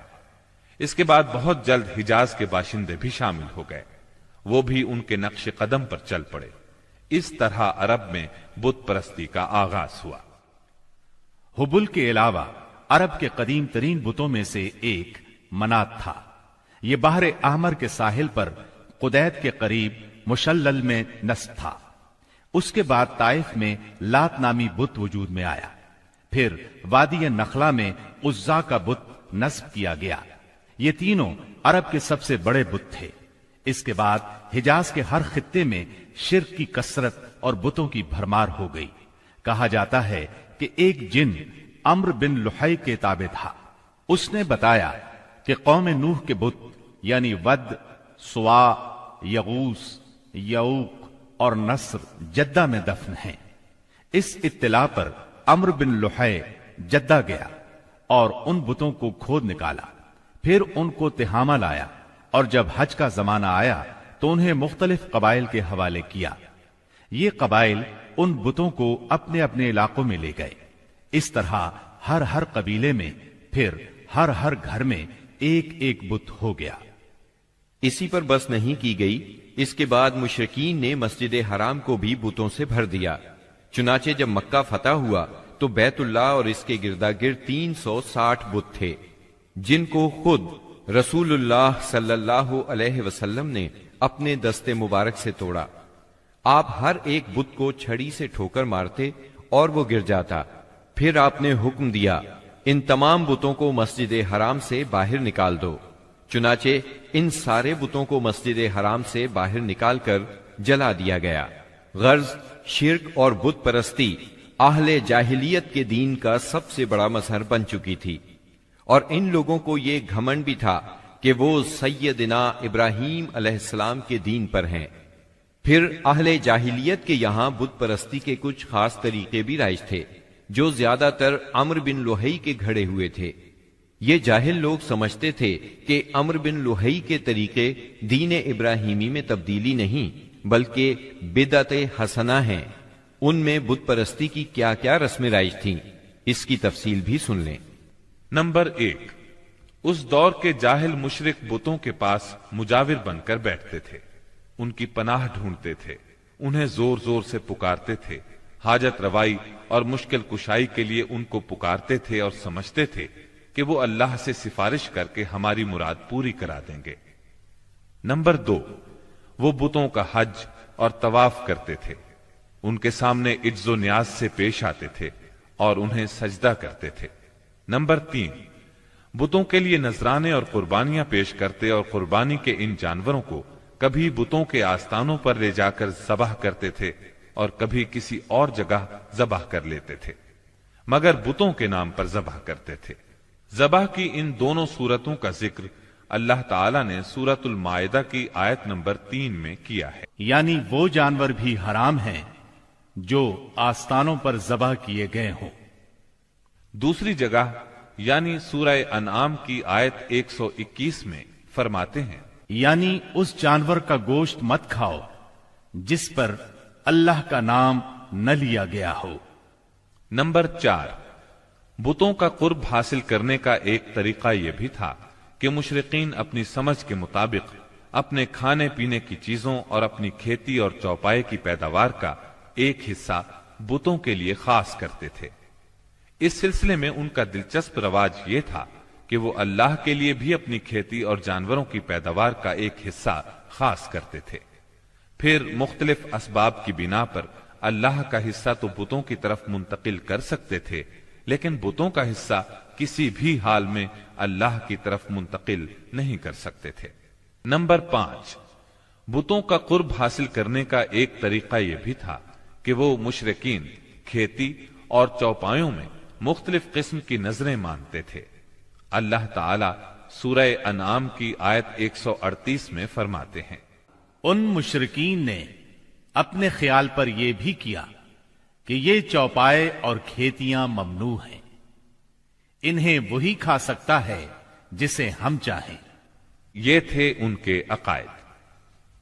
اس کے بعد بہت جلد حجاز کے باشندے بھی شامل ہو گئے، وہ بھی ان کے نقش قدم پر چل پڑے۔ اس طرح عرب میں بت پرستی کا آغاز ہوا۔ حبل کے علاوہ عرب کے قدیم ترین بتوں میں سے ایک منات تھا۔ یہ بحر احمر کے ساحل پر قدید کے قریب مشلل میں نصب تھا۔ اس کے بعد طائف میں لات نامی بت وجود میں آیا، پھر وادی نخلا میں عزا کا بت نصب کیا گیا۔ یہ تینوں عرب کے سب سے بڑے بت تھے۔ اس کے بعد حجاز کے ہر خطے میں شرک کی کثرت اور بتوں کی بھرمار ہو گئی۔ کہا جاتا ہے کہ ایک جن عمرو بن لحی کے تابع تھا۔ اس نے بتایا کہ قوم نوح کے بت یعنی ود، سوا، یغوس، یعوق اور نصر جدہ میں دفن ہیں۔ اس اطلاع پر عمرو بن لحی جدہ گیا اور ان بتوں کو کھود نکالا، پھر ان کو تہامہ لایا، اور جب حج کا زمانہ آیا تو انہیں مختلف قبائل کے حوالے کیا۔ یہ قبائل ان بتوں کو اپنے اپنے علاقوں میں لے گئے۔ اس طرح ہر قبیلے میں، پھر ہر گھر میں ایک ایک بت ہو گیا۔ اسی پر بس نہیں کی گئی، اس کے بعد مشرکین نے مسجد حرام کو بھی بتوں سے بھر دیا۔ چنانچہ جب مکہ فتح ہوا تو بیت اللہ اور اس کے گردا گرد 360 بت تھے، جن کو خود رسول اللہ صلی اللہ علیہ وسلم نے اپنے دست مبارک سے توڑا۔ آپ ہر ایک بت کو چھڑی سے ٹھوکر مارتے اور وہ گر جاتا۔ پھر آپ نے حکم دیا ان تمام بتوں کو مسجد حرام سے باہر نکال دو۔ چنانچہ ان سارے بتوں کو مسجد حرام سے باہر نکال کر جلا دیا گیا۔ غرض شرک اور بت پرستی اہل جاہلیت کے دین کا سب سے بڑا مظہر بن چکی تھی، اور ان لوگوں کو یہ گھمنڈ بھی تھا کہ وہ سیدنا ابراہیم علیہ السلام کے دین پر ہیں۔ پھر اہل جاہلیت کے یہاں بت پرستی کے کچھ خاص طریقے بھی رائج تھے جو زیادہ تر عمرو بن لوہی کے گھڑے ہوئے تھے۔ یہ جاہل لوگ سمجھتے تھے کہ عمرو بن لوہی کے طریقے دین ابراہیمی میں تبدیلی نہیں بلکہ بدعت حسنہ ہیں۔ ان میں بت پرستی کی کیا کیا رسمیں رائج تھیں، اس کی تفصیل بھی سن لیں۔ نمبر 1، اس دور کے جاہل مشرک بتوں کے پاس مجاور بن کر بیٹھتے تھے، ان کی پناہ ڈھونڈتے تھے، انہیں زور زور سے پکارتے تھے، حاجت روائی اور مشکل کشائی کے لیے ان کو پکارتے تھے اور سمجھتے تھے کہ وہ اللہ سے سفارش کر کے ہماری مراد پوری کرا دیں گے۔ نمبر 2، وہ بتوں کا حج اور طواف کرتے تھے، ان کے سامنے عجز و نیاز سے پیش آتے تھے اور انہیں سجدہ کرتے تھے۔ نمبر 3، بتوں کے لیے نذرانے اور قربانیاں پیش کرتے اور قربانی کے ان جانوروں کو کبھی بتوں کے آستانوں پر لے جا کر ذبح کرتے تھے اور کبھی کسی اور جگہ ذبح کر لیتے تھے، مگر بتوں کے نام پر ذبح کرتے تھے۔ ذبح کی ان دونوں صورتوں کا ذکر اللہ تعالیٰ نے سورۃ المائدہ کی آیت نمبر 3 میں کیا ہے، یعنی وہ جانور بھی حرام ہیں جو آستانوں پر ذبح کیے گئے ہوں۔ دوسری جگہ یعنی سورہ انعام کی آیت 121 میں فرماتے ہیں، یعنی اس جانور کا گوشت مت کھاؤ جس پر اللہ کا نام نہ لیا گیا ہو۔ نمبر 4، بتوں کا قرب حاصل کرنے کا ایک طریقہ یہ بھی تھا کہ مشرقین اپنی سمجھ کے مطابق اپنے کھانے پینے کی چیزوں اور اپنی کھیتی اور چوپائے کی پیداوار کا ایک حصہ بتوں کے لیے خاص کرتے تھے۔ اس سلسلے میں ان کا دلچسپ رواج یہ تھا کہ وہ اللہ کے لیے بھی اپنی کھیتی اور جانوروں کی پیداوار کا ایک حصہ خاص کرتے تھے، پھر مختلف اسباب کی بنا پر اللہ کا حصہ تو بتوں کی طرف منتقل کر سکتے تھے، لیکن بتوں کا حصہ کسی بھی حال میں اللہ کی طرف منتقل نہیں کر سکتے تھے۔ نمبر 5، بتوں کا قرب حاصل کرنے کا ایک طریقہ یہ بھی تھا کہ وہ مشرکین کھیتی اور چوپایوں میں مختلف قسم کی نظریں مانتے تھے۔ اللہ تعالیٰ سورہ انعام کی آیت 138 میں فرماتے ہیں، ان مشرکین نے اپنے خیال پر یہ بھی کیا کہ یہ چوپائے اور کھیتیاں ممنوع ہیں، انہیں وہی کھا سکتا ہے جسے ہم چاہیں۔ یہ تھے ان کے عقائد۔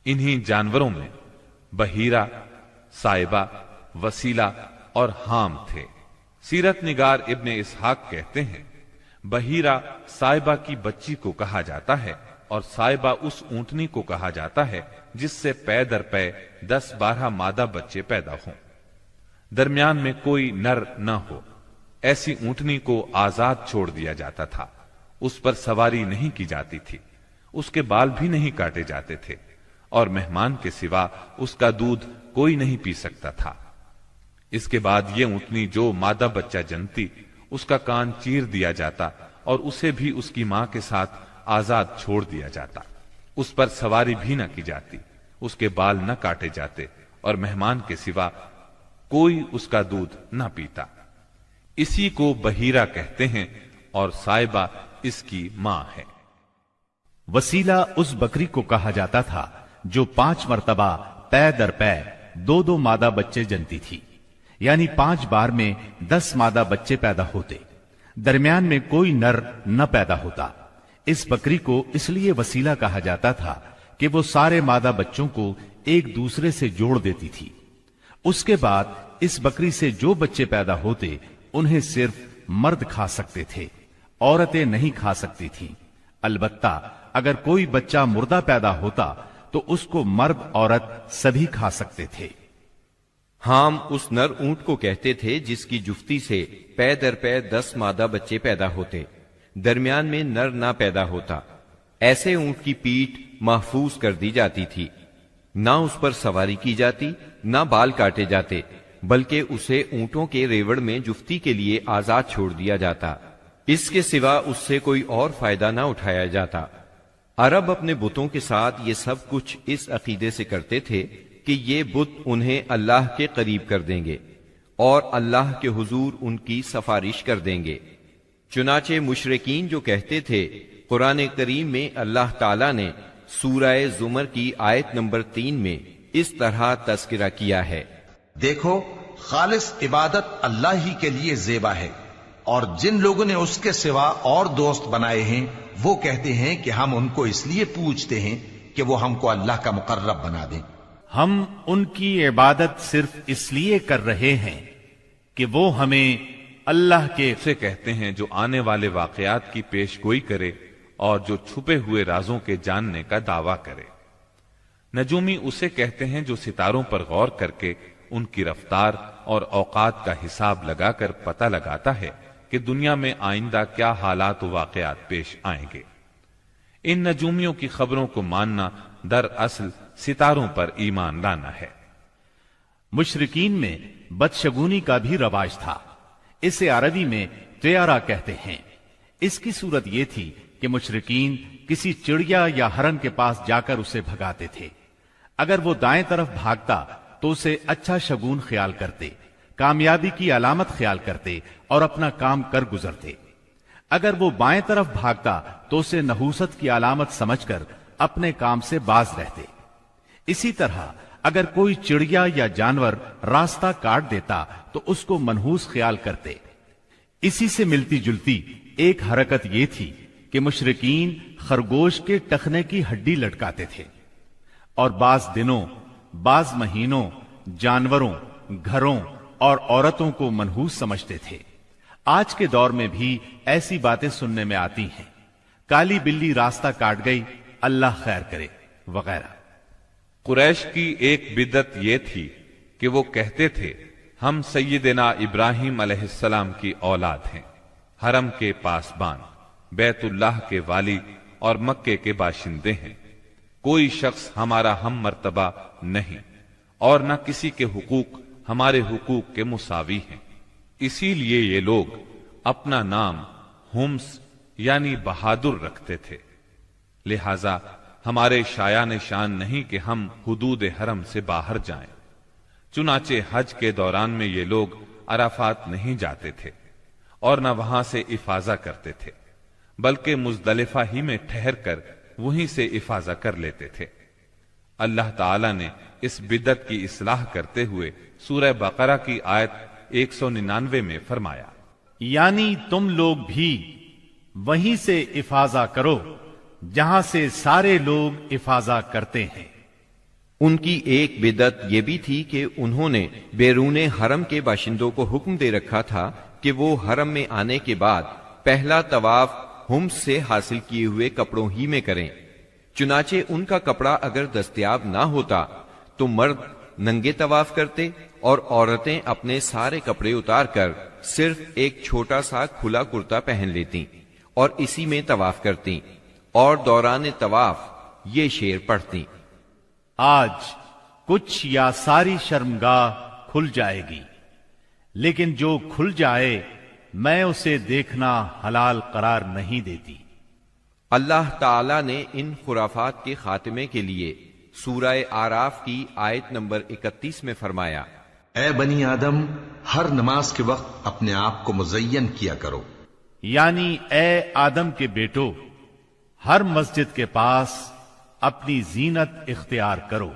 انہی جانوروں میں بحیرہ، صائبہ، وسیلہ اور حام تھے۔ سیرت نگار ابن اسحاق کہتے ہیں، بحیرہ صائبہ کی بچی کو کہا جاتا ہے اور صائبہ اس اونٹنی کو کہا جاتا ہے جس سے پے در پے 10-12 مادہ بچے پیدا ہوں، درمیان میں کوئی نر نہ ہو۔ ایسی اونٹنی کو آزاد چھوڑ دیا جاتا تھا، اس پر سواری نہیں کی جاتی تھی، اس کے بال بھی نہیں کاٹے جاتے تھے، اور مہمان کے سوا اس کا دودھ کوئی نہیں پی سکتا تھا۔ اس کے بعد یہ اونٹنی جو مادہ بچہ جنتی، اس کا کان چیر دیا جاتا اور اسے بھی اس کی ماں کے ساتھ آزاد چھوڑ دیا جاتا، اس پر سواری بھی نہ کی جاتی، اس کے بال نہ کاٹے جاتے، اور مہمان کے سوا کوئی اس کا دودھ نہ پیتا۔ اسی کو بحیرہ کہتے ہیں اور صائبہ اس کی ماں ہے۔ وسیلہ اس بکری کو کہا جاتا تھا جو 5 مرتبہ پے در پے 2 مادہ بچے جنتی تھی، یعنی 5 بار میں 10 مادہ بچے پیدا ہوتے، درمیان میں کوئی نر نہ پیدا ہوتا۔ اس بکری کو اس لیے وسیلہ کہا جاتا تھا کہ وہ سارے مادہ بچوں کو ایک دوسرے سے جوڑ دیتی تھی۔ اس کے بعد اس بکری سے جو بچے پیدا ہوتے انہیں صرف مرد کھا سکتے تھے، عورتیں نہیں کھا سکتی تھیں۔ البتہ اگر کوئی بچہ مردہ پیدا ہوتا تو اس کو مرد عورت سبھی کھا سکتے تھے۔ حام اس نر اونٹ کو کہتے تھے جس کی جفتی سے پے در پے 10 مادہ بچے پیدا ہوتے، درمیان میں نر نہ پیدا ہوتا۔ ایسے اونٹ کی پیٹھ محفوظ کر دی جاتی تھی، نہ اس پر سواری کی جاتی، نہ بال کاٹے جاتے، بلکہ اسے اونٹوں کے ریوڑ میں جفتی کے لیے آزاد چھوڑ دیا جاتا، اس کے سوا اس سے کوئی اور فائدہ نہ اٹھایا جاتا۔ عرب اپنے بتوں کے ساتھ یہ سب کچھ اس عقیدے سے کرتے تھے کہ یہ بت انہیں اللہ کے قریب کر دیں گے اور اللہ کے حضور ان کی سفارش کر دیں گے۔ چنانچہ مشرکین جو کہتے تھے، قرآن کریم میں اللہ تعالیٰ نے سورہ زمر کی آیت نمبر 3 میں اس طرح تذکرہ کیا ہے، دیکھو خالص عبادت اللہ ہی کے لیے زیبا ہے، اور جن لوگوں نے اس کے سوا اور دوست بنائے ہیں وہ کہتے ہیں کہ ہم ان کو اس لیے پوجتے ہیں کہ وہ ہم کو اللہ کا مقرب بنا دیں۔ ہم ان کی عبادت صرف اس لیے کر رہے ہیں کہ وہ ہمیں اللہ کے سے کہتے ہیں جو آنے والے واقعات کی پیش گوئی کرے اور جو چھپے ہوئے رازوں کے جاننے کا دعویٰ کرے۔ نجومی اسے کہتے ہیں جو ستاروں پر غور کر کے ان کی رفتار اور اوقات کا حساب لگا کر پتہ لگاتا ہے کہ دنیا میں آئندہ کیا حالات و واقعات پیش آئیں گے۔ ان نجومیوں کی خبروں کو ماننا دراصل ستاروں پر ایمان لانا ہے۔ مشرکین میں بدشگونی کا بھی رواج تھا، اسے عربی میں طیارہ کہتے ہیں۔ اس کی صورت یہ تھی کہ مشرکین کسی چڑیا یا ہرن کے پاس جا کر اسے بھگاتے تھے۔ اگر وہ دائیں طرف بھاگتا تو اسے اچھا شگون خیال کرتے، کامیابی کی علامت خیال کرتے اور اپنا کام کر گزرتے۔ اگر وہ بائیں طرف بھاگتا تو اسے نحوست کی علامت سمجھ کر اپنے کام سے باز رہتے۔ اسی طرح اگر کوئی چڑیا یا جانور راستہ کاٹ دیتا تو اس کو منحوس خیال کرتے۔ اسی سے ملتی جلتی ایک حرکت یہ تھی کہ مشرکین خرگوش کے ٹخنے کی ہڈی لٹکاتے تھے اور بعض دنوں، بعض مہینوں، جانوروں، گھروں اور عورتوں کو منحوس سمجھتے تھے۔ آج کے دور میں بھی ایسی باتیں سننے میں آتی ہیں، کالی بلی راستہ کاٹ گئی، اللہ خیر کرے وغیرہ۔ قریش کی ایک بدعت یہ تھی کہ وہ کہتے تھے ہم سیدنا ابراہیم علیہ السلام کی اولاد ہیں، حرم کے پاسبان، بیت اللہ کے والی اور مکے کے باشندے ہیں۔ کوئی شخص ہمارا ہم مرتبہ نہیں اور نہ کسی کے حقوق ہمارے حقوق کے مساوی ہیں۔ اسی لیے یہ لوگ اپنا نام ہمس یعنی بہادر رکھتے تھے، لہذا ہمارے شایان شان نہیں کہ ہم حدود حرم سے باہر جائیں۔ چنانچہ حج کے دوران میں یہ لوگ عرفات نہیں جاتے تھے اور نہ وہاں سے افاضہ کرتے تھے، بلکہ مزدلفہ ہی میں ٹھہر کر وہیں سے افاضہ کر لیتے تھے۔ اللہ تعالی نے اس بدعت کی اصلاح کرتے ہوئے سورہ بقرہ کی آیت 199 میں فرمایا، یعنی تم لوگ بھی وہیں سے افاضہ کرو جہاں سے سارے لوگ افاضہ کرتے ہیں۔ ان کی ایک بدعت یہ بھی تھی کہ انہوں نے بیرون حرم کے باشندوں کو حکم دے رکھا تھا کہ وہ حرم میں آنے کے بعد پہلا طواف ہمس سے حاصل کیے ہوئے کپڑوں ہی میں کریں۔ چنانچہ ان کا کپڑا اگر دستیاب نہ ہوتا تو مرد ننگے طواف کرتے اور عورتیں اپنے سارے کپڑے اتار کر صرف ایک چھوٹا سا کھلا کرتا پہن لیتی اور اسی میں طواف کرتی اور دوران طواف یہ شعر پڑھتی، آج کچھ یا ساری شرمگاہ کھل جائے گی، لیکن جو کھل جائے میں اسے دیکھنا حلال قرار نہیں دیتی۔ اللہ تعالی نے ان خرافات کے خاتمے کے لیے سورہ آراف کی آیت نمبر 31 میں فرمایا، اے بنی آدم، ہر نماز کے وقت اپنے آپ کو مزین کیا کرو، یعنی اے آدم کے بیٹو، ہر مسجد کے پاس اپنی زینت اختیار کرو۔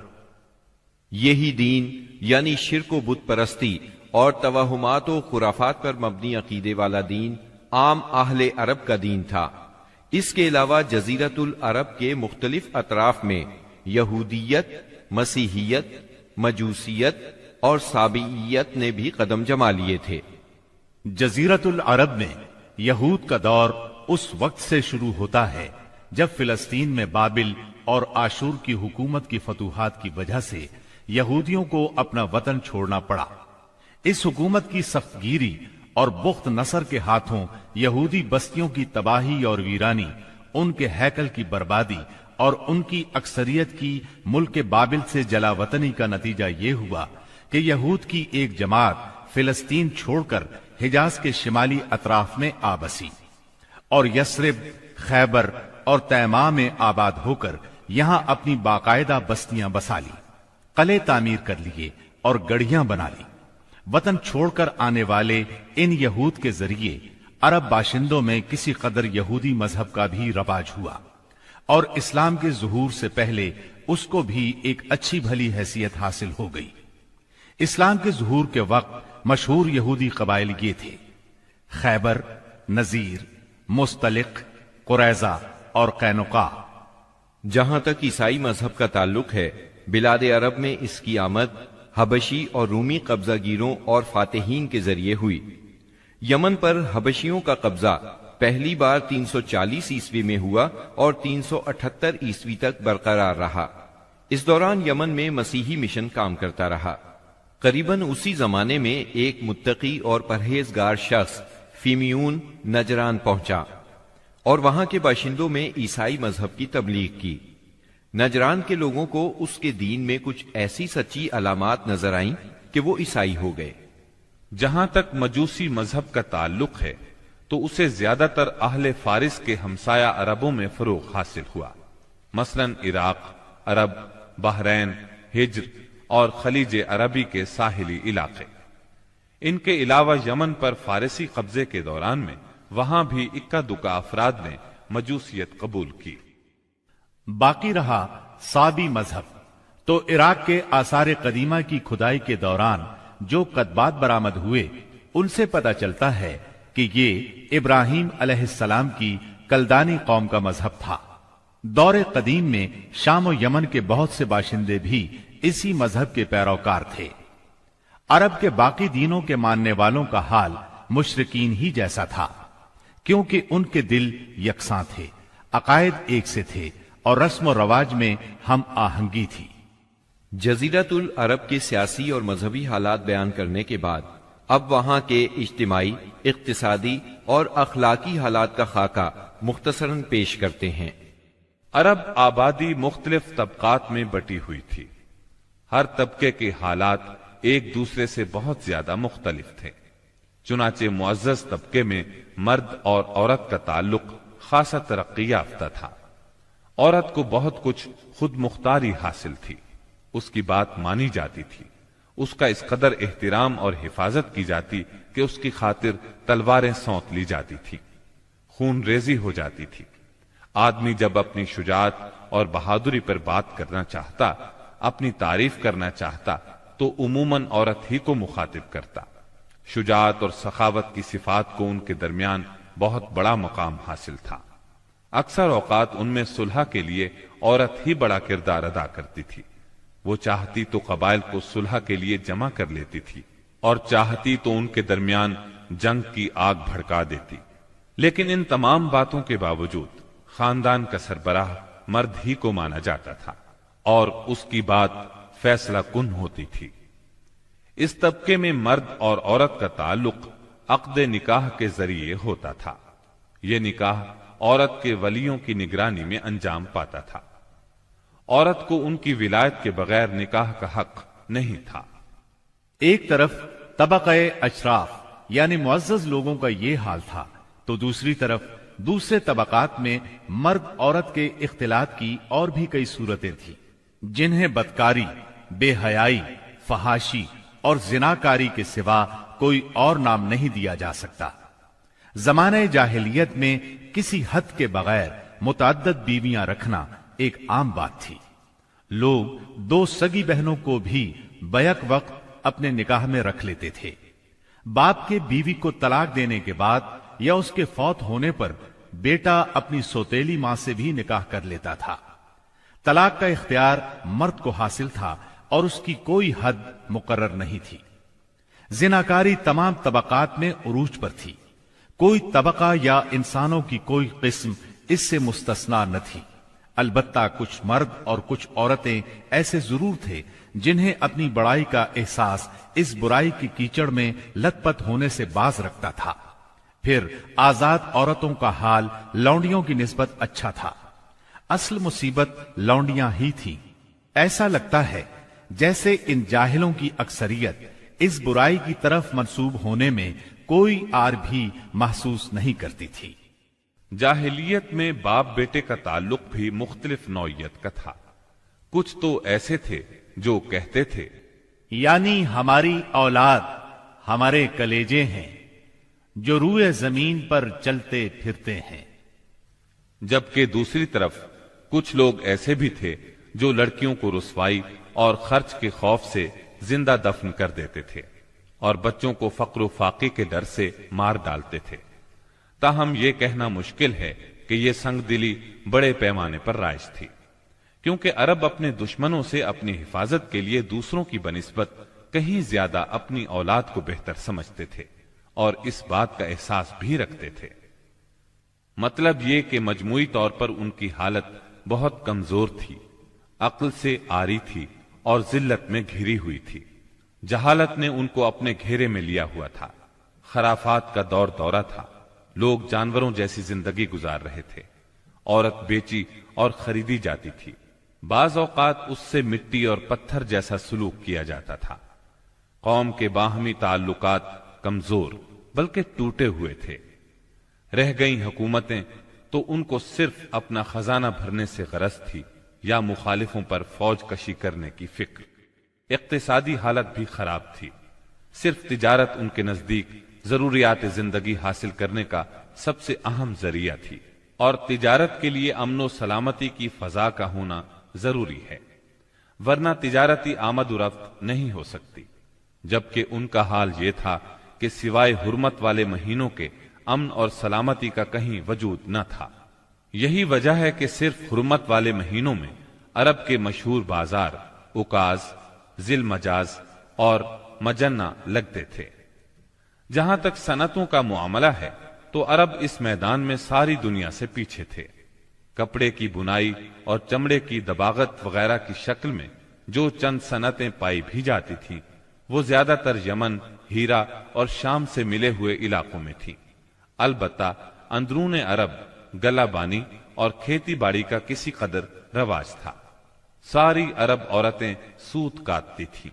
یہی دین یعنی شرک و بت پرستی اور توہمات و خرافات پر مبنی عقیدے والا دین عام اہل عرب کا دین تھا۔ اس کے علاوہ جزیرت العرب کے مختلف اطراف میں یہودیت، مسیحیت، مجوسیت اور سابعیت نے بھی قدم جما لیے تھے۔ جزیرت العرب میں یہود کا دور اس وقت سے شروع ہوتا ہے جب فلسطین میں بابل اور آشور کی حکومت کی فتوحات کی وجہ سے یہودیوں کو اپنا وطن چھوڑنا پڑا۔ اس حکومت کی سخت گیری اور بخت نصر کے ہاتھوں یہودی بستیوں کی تباہی اور ویرانی، ان کے ہیکل کی بربادی اور ان کی اکثریت کی ملک بابل سے جلا وطنی کا نتیجہ یہ ہوا کہ یہود کی ایک جماعت فلسطین چھوڑ کر حجاز کے شمالی اطراف میں آ بسی اور یثرب، خیبر اور تیماء میں آباد ہو کر یہاں اپنی باقاعدہ بستیاں بسا لی، قلعے تعمیر کر لیے اور گڑھیاں بنا لی۔ وطن چھوڑ کر آنے والے ان یہود کے ذریعے عرب باشندوں میں کسی قدر یہودی مذہب کا بھی رواج ہوا، اور اسلام کے ظہور سے پہلے اس کو بھی ایک اچھی بھلی حیثیت حاصل ہو گئی۔ اسلام کے ظہور کے وقت مشہور یہودی قبائل یہ تھے: خیبر، نذیر، مستلق، قریظہ اور قینقاع۔ جہاں تک عیسائی مذہب کا تعلق ہے، بلاد عرب میں اس کی آمد حبشی اور رومی قبضہ گیروں اور فاتحین کے ذریعے ہوئی۔ یمن پر حبشیوں کا قبضہ پہلی بار 340 عیسوی میں ہوا اور 378 عیسوی تک برقرار رہا۔ اس دوران یمن میں مسیحی مشن کام کرتا رہا۔ قریباً اسی زمانے میں ایک متقی اور پرہیزگار شخص فیمیون نجران پہنچا اور وہاں کے باشندوں میں عیسائی مذہب کی تبلیغ کی۔ نجران کے لوگوں کو اس کے دین میں کچھ ایسی سچی علامات نظر آئیں کہ وہ عیسائی ہو گئے۔ جہاں تک مجوسی مذہب کا تعلق ہے تو اسے زیادہ تر اہل فارس کے ہمسایہ عربوں میں فروغ حاصل ہوا، مثلا عراق، عرب، بحرین، ہجر اور خلیج عربی کے ساحلی علاقے۔ ان کے علاوہ یمن پر فارسی قبضے کے دوران میں وہاں بھی اکا دکا افراد نے مجوسیت قبول کی۔ باقی رہا صابی مذہب، تو عراق کے آثار قدیمہ کی کھدائی کے دوران جو کتبات برآمد ہوئے ان سے پتہ چلتا ہے کہ یہ ابراہیم علیہ السلام کی کلدانی قوم کا مذہب تھا۔ دور قدیم میں شام و یمن کے بہت سے باشندے بھی اسی مذہب کے پیروکار تھے۔ عرب کے باقی دینوں کے ماننے والوں کا حال مشرکین ہی جیسا تھا، کیونکہ ان کے دل یکساں تھے، عقائد ایک سے تھے اور رسم و رواج میں ہم آہنگی تھی۔ جزیرۃ العرب کے سیاسی اور مذہبی حالات بیان کرنے کے بعد اب وہاں کے اجتماعی، اقتصادی اور اخلاقی حالات کا خاکہ مختصراً پیش کرتے ہیں۔ عرب آبادی مختلف طبقات میں بٹی ہوئی تھی۔ ہر طبقے کے حالات ایک دوسرے سے بہت زیادہ مختلف تھے۔ چنانچہ معزز طبقے میں مرد اور عورت کا تعلق خاصا ترقی یافتہ تھا۔ عورت کو بہت کچھ خود مختاری حاصل تھی، اس کی بات مانی جاتی تھی، اس کا اس قدر احترام اور حفاظت کی جاتی کہ اس کی خاطر تلواریں سونت لی جاتی تھی، خون ریزی ہو جاتی تھی۔ آدمی جب اپنی شجاعت اور بہادری پر بات کرنا چاہتا، اپنی تعریف کرنا چاہتا تو عموماً عورت ہی کو مخاطب کرتا۔ شجاعت اور سخاوت کی صفات کو ان کے درمیان بہت بڑا مقام حاصل تھا۔ اکثر اوقات ان میں صلح کے لیے عورت ہی بڑا کردار ادا کرتی تھی۔ وہ چاہتی تو قبائل کو صلح کے لیے جمع کر لیتی تھی اور چاہتی تو ان کے درمیان جنگ کی آگ بھڑکا دیتی۔ لیکن ان تمام باتوں کے باوجود خاندان کا سربراہ مرد ہی کو مانا جاتا تھا اور اس کی بات فیصلہ کن ہوتی تھی۔ اس طبقے میں مرد اور عورت کا تعلق عقد نکاح کے ذریعے ہوتا تھا۔ یہ نکاح عورت کے ولیوں کی نگرانی میں انجام پاتا تھا۔ عورت کو ان کی ولایت کے بغیر نکاح کا حق نہیں تھا۔ ایک طرف طبقہ اشراف یعنی معزز لوگوں کا یہ حال تھا، تو دوسری طرف دوسرے طبقات میں مرد عورت کے اختلاط کی اور بھی کئی صورتیں تھیں، جنہیں بدکاری، بے حیائی، فحاشی اور زناکاری کے سوا کوئی اور نام نہیں دیا جا سکتا۔ زمانہ جاہلیت میں کسی حد کے بغیر متعدد بیویاں رکھنا ایک عام بات تھی۔ لوگ دو سگی بہنوں کو بھی بیک وقت اپنے نکاح میں رکھ لیتے تھے۔ باپ کے بیوی کو طلاق دینے کے بعد یا اس کے فوت ہونے پر بیٹا اپنی سوتیلی ماں سے بھی نکاح کر لیتا تھا۔ طلاق کا اختیار مرد کو حاصل تھا اور اس کی کوئی حد مقرر نہیں تھی۔ زناکاری تمام طبقات میں عروج پر تھی، کوئی طبقہ یا انسانوں کی کوئی قسم اس سے مستثنا نہ تھی۔ البتہ کچھ مرد اور کچھ عورتیں ایسے ضرور تھے جنہیں اپنی بڑائی کا احساس اس برائی کی کیچڑ میں لت پت ہونے سے باز رکھتا تھا۔ پھر آزاد عورتوں کا حال لونڈیوں کی نسبت اچھا تھا۔ اصل مصیبت لونڈیاں ہی تھی۔ ایسا لگتا ہے جیسے ان جاہلوں کی اکثریت اس برائی کی طرف منسوب ہونے میں کوئی آر بھی محسوس نہیں کرتی تھی۔ جاہلیت میں باپ بیٹے کا تعلق بھی مختلف نوعیت کا تھا۔ کچھ تو ایسے تھے جو کہتے تھے یعنی ہماری اولاد ہمارے کلیجے ہیں جو روئے زمین پر چلتے پھرتے ہیں، جبکہ دوسری طرف کچھ لوگ ایسے بھی تھے جو لڑکیوں کو رسوائی اور خرچ کے خوف سے زندہ دفن کر دیتے تھے اور بچوں کو فقر و فاقے کے ڈر سے مار ڈالتے تھے۔ تاہم یہ کہنا مشکل ہے کہ یہ سنگ دلی بڑے پیمانے پر رائج تھی، کیونکہ عرب اپنے دشمنوں سے اپنی حفاظت کے لیے دوسروں کی بنسبت کہیں زیادہ اپنی اولاد کو بہتر سمجھتے تھے اور اس بات کا احساس بھی رکھتے تھے۔ مطلب یہ کہ مجموعی طور پر ان کی حالت بہت کمزور تھی، عقل سے عاری تھی اور ذلت میں گھری ہوئی تھی۔ جہالت نے ان کو اپنے گھیرے میں لیا ہوا تھا، خرافات کا دور دورہ تھا، لوگ جانوروں جیسی زندگی گزار رہے تھے، عورت بیچی اور خریدی جاتی تھی، بعض اوقات اس سے مٹی اور پتھر جیسا سلوک کیا جاتا تھا۔ قوم کے باہمی تعلقات کمزور بلکہ ٹوٹے ہوئے تھے۔ رہ گئیں حکومتیں تو ان کو صرف اپنا خزانہ بھرنے سے غرض تھی یا مخالفوں پر فوج کشی کرنے کی فکر۔ اقتصادی حالت بھی خراب تھی، صرف تجارت ان کے نزدیک ضروریات زندگی حاصل کرنے کا سب سے اہم ذریعہ تھی، اور تجارت کے لیے امن و سلامتی کی فضا کا ہونا ضروری ہے، ورنہ تجارتی آمد و رفت نہیں ہو سکتی۔ جبکہ ان کا حال یہ تھا کہ سوائے حرمت والے مہینوں کے امن اور سلامتی کا کہیں وجود نہ تھا۔ یہی وجہ ہے کہ صرف حرمت والے مہینوں میں عرب کے مشہور بازار اکاز، ذی المجاز اور مجنہ لگتے تھے۔ جہاں تک صنعتوں کا معاملہ ہے تو عرب اس میدان میں ساری دنیا سے پیچھے تھے۔ کپڑے کی بنائی اور چمڑے کی دباغت وغیرہ کی شکل میں جو چند صنعتیں پائی بھی جاتی تھیں وہ زیادہ تر یمن، ہیرا اور شام سے ملے ہوئے علاقوں میں تھی۔ البتہ اندرون عرب گلہ بانی اور کھیتی باڑی کا کسی قدر رواج تھا۔ ساری عرب عورتیں سوت کاٹتی تھیں،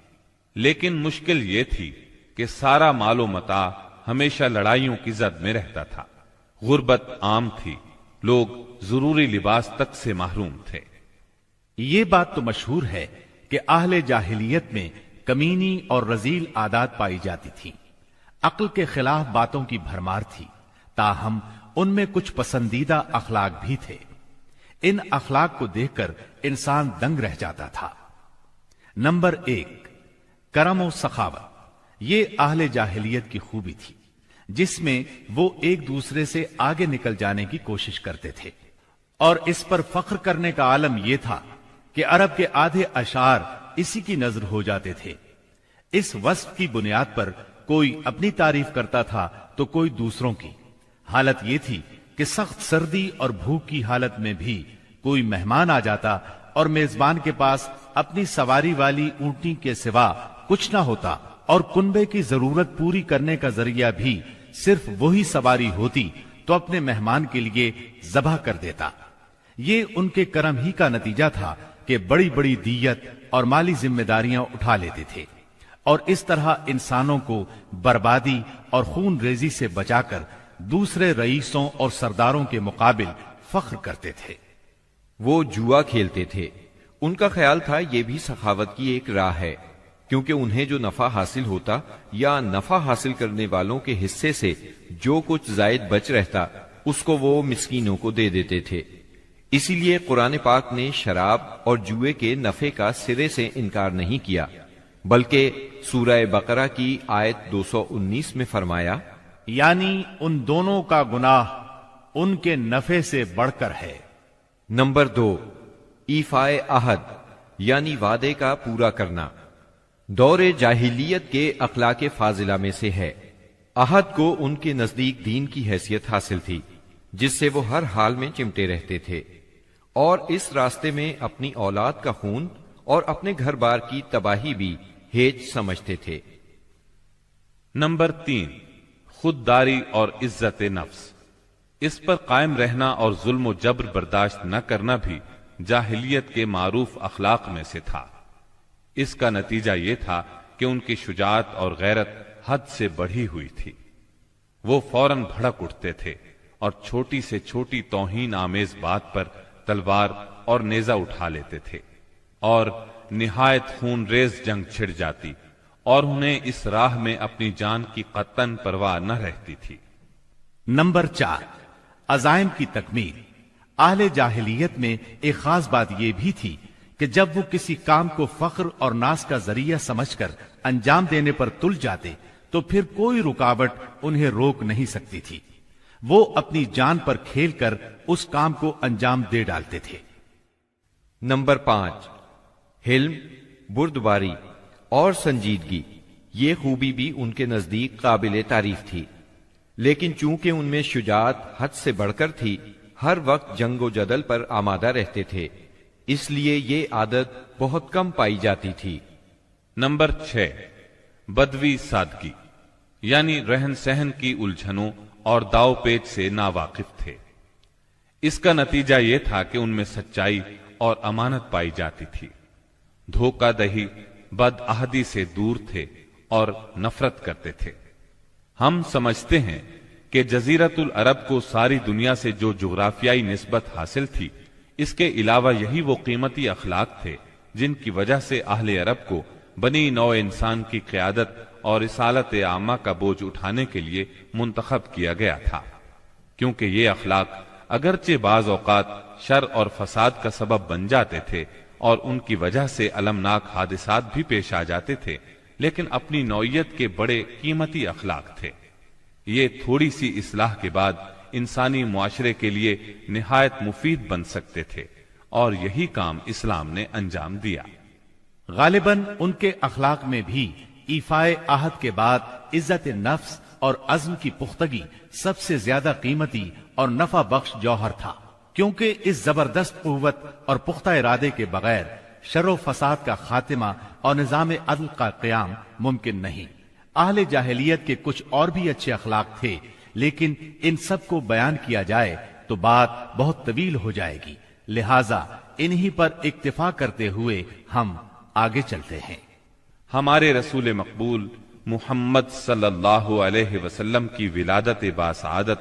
لیکن مشکل یہ تھی کہ سارا مال و متاع ہمیشہ لڑائیوں کی زد میں رہتا تھا۔ غربت عام تھی، لوگ ضروری لباس تک سے محروم تھے۔ یہ بات تو مشہور ہے کہ اہل جاہلیت میں کمینی اور رذیل عادات پائی جاتی تھی، عقل کے خلاف باتوں کی بھرمار تھی، تاہم ان میں کچھ پسندیدہ اخلاق بھی تھے۔ ان اخلاق کو دیکھ کر انسان دنگ رہ جاتا تھا۔ نمبر 1، کرم و سخاوت۔ یہ اہل جاہلیت کی خوبی تھی جس میں وہ ایک دوسرے سے آگے نکل جانے کی کوشش کرتے تھے، اور اس پر فخر کرنے کا عالم یہ تھا کہ عرب کے آدھے اشعار اسی کی نظر ہو جاتے تھے۔ اس وصف کی بنیاد پر کوئی اپنی تعریف کرتا تھا تو کوئی دوسروں کی۔ حالت یہ تھی کہ سخت سردی اور بھوک کی حالت میں بھی کوئی مہمان آ جاتا اور میزبان کے پاس اپنی سواری والی اونٹنی کے سوا کچھ نہ ہوتا، اور کنبے کی ضرورت پوری کرنے کا ذریعہ بھی صرف وہی سواری ہوتی تو اپنے مہمان کے لیے ذبح کر دیتا۔ یہ ان کے کرم ہی کا نتیجہ تھا کہ بڑی بڑی دیت اور مالی ذمہ داریاں اٹھا لیتے تھے، اور اس طرح انسانوں کو بربادی اور خون ریزی سے بچا کر دوسرے رئیسوں اور سرداروں کے مقابل فخر کرتے تھے۔ وہ جوا کھیلتے تھے۔ ان کا خیال تھا یہ بھی سخاوت کی ایک راہ ہے، کیونکہ انہیں جو نفع حاصل ہوتا یا نفع حاصل کرنے والوں کے حصے سے جو کچھ زائد بچ رہتا اس کو وہ مسکینوں کو دے دیتے تھے۔ اسی لیے قرآن پاک نے شراب اور جوئے کے نفع کا سرے سے انکار نہیں کیا، بلکہ سورہ بقرہ کی آیت 219 میں فرمایا، یعنی ان دونوں کا گناہ ان کے نفع سے بڑھ کر ہے۔ نمبر 2، ایفائے عہد یعنی وعدے کا پورا کرنا۔ دور جاہلیت کے اخلاق فاضلہ میں سے ہے۔ عہد کو ان کے نزدیک دین کی حیثیت حاصل تھی، جس سے وہ ہر حال میں چمٹے رہتے تھے، اور اس راستے میں اپنی اولاد کا خون اور اپنے گھر بار کی تباہی بھی ہیج سمجھتے تھے۔ نمبر 3، خودداری اور عزت نفس۔ اس پر قائم رہنا اور ظلم و جبر برداشت نہ کرنا بھی جاہلیت کے معروف اخلاق میں سے تھا۔ اس کا نتیجہ یہ تھا کہ ان کی شجاعت اور غیرت حد سے بڑھی ہوئی تھی۔ وہ فوراً بھڑک اٹھتے تھے اور چھوٹی سے چھوٹی توہین آمیز بات پر تلوار اور نیزہ اٹھا لیتے تھے، اور نہایت خون ریز جنگ چھڑ جاتی اور انہیں اس راہ میں اپنی جان کی قطعاً پرواہ نہ رہتی تھی۔ نمبر 4، عزائم کی تکمیل۔ اہل جاہلیت میں ایک خاص بات یہ بھی تھی کہ جب وہ کسی کام کو فخر اور ناز کا ذریعہ سمجھ کر انجام دینے پر تل جاتے تو پھر کوئی رکاوٹ انہیں روک نہیں سکتی تھی۔ وہ اپنی جان پر کھیل کر اس کام کو انجام دے ڈالتے تھے۔ نمبر 5، حلم، بردباری اور سنجیدگی۔ یہ خوبی بھی ان کے نزدیک قابل تعریف تھی، لیکن چونکہ ان میں شجاعت حد سے بڑھ کر تھی، ہر وقت جنگ و جدل پر آمادہ رہتے تھے، اس لیے یہ عادت بہت کم پائی جاتی تھی۔ نمبر 6، بدوی سادگی، یعنی رہن سہن کی الجھنوں اور داؤ پیچ سے ناواقف تھے۔ اس کا نتیجہ یہ تھا کہ ان میں سچائی اور امانت پائی جاتی تھی، دھوکہ دہی، بد عہدی سے دور تھے اور نفرت کرتے تھے۔ ہم سمجھتے ہیں کہ جزیرت العرب کو ساری دنیا سے جو جغرافیائی نسبت حاصل تھی، اس کے علاوہ یہی وہ قیمتی اخلاق تھے جن کی وجہ سے اہل عرب کو بنی نوع انسان کی قیادت اور رسالت عامہ کا بوجھ اٹھانے کے لیے منتخب کیا گیا تھا، کیونکہ یہ اخلاق اگرچہ بعض اوقات شر اور فساد کا سبب بن جاتے تھے اور ان کی وجہ سے المناک حادثات بھی پیش آ جاتے تھے، لیکن اپنی نوعیت کے بڑے قیمتی اخلاق تھے۔ یہ تھوڑی سی اصلاح کے بعد انسانی معاشرے کے لیے نہایت مفید بن سکتے تھے، اور یہی کام اسلام نے انجام دیا۔ غالباً ان کے اخلاق میں بھی ایفائے عہد کے بعد عزت نفس اور عزم کی پختگی سب سے زیادہ قیمتی اور نفع بخش جوہر تھا، کیونکہ اس زبردست قوت اور پختہ ارادے کے بغیر شر و فساد کا خاتمہ اور نظام عدل کا قیام ممکن نہیں۔ اہل جاہلیت کے کچھ اور بھی اچھے اخلاق تھے، لیکن ان سب کو بیان کیا جائے تو بات بہت طویل ہو جائے گی، لہذا انہی پر اکتفا کرتے ہوئے ہم آگے چلتے ہیں۔ ہمارے رسول مقبول محمد صلی اللہ علیہ وسلم کی ولادت باسعادت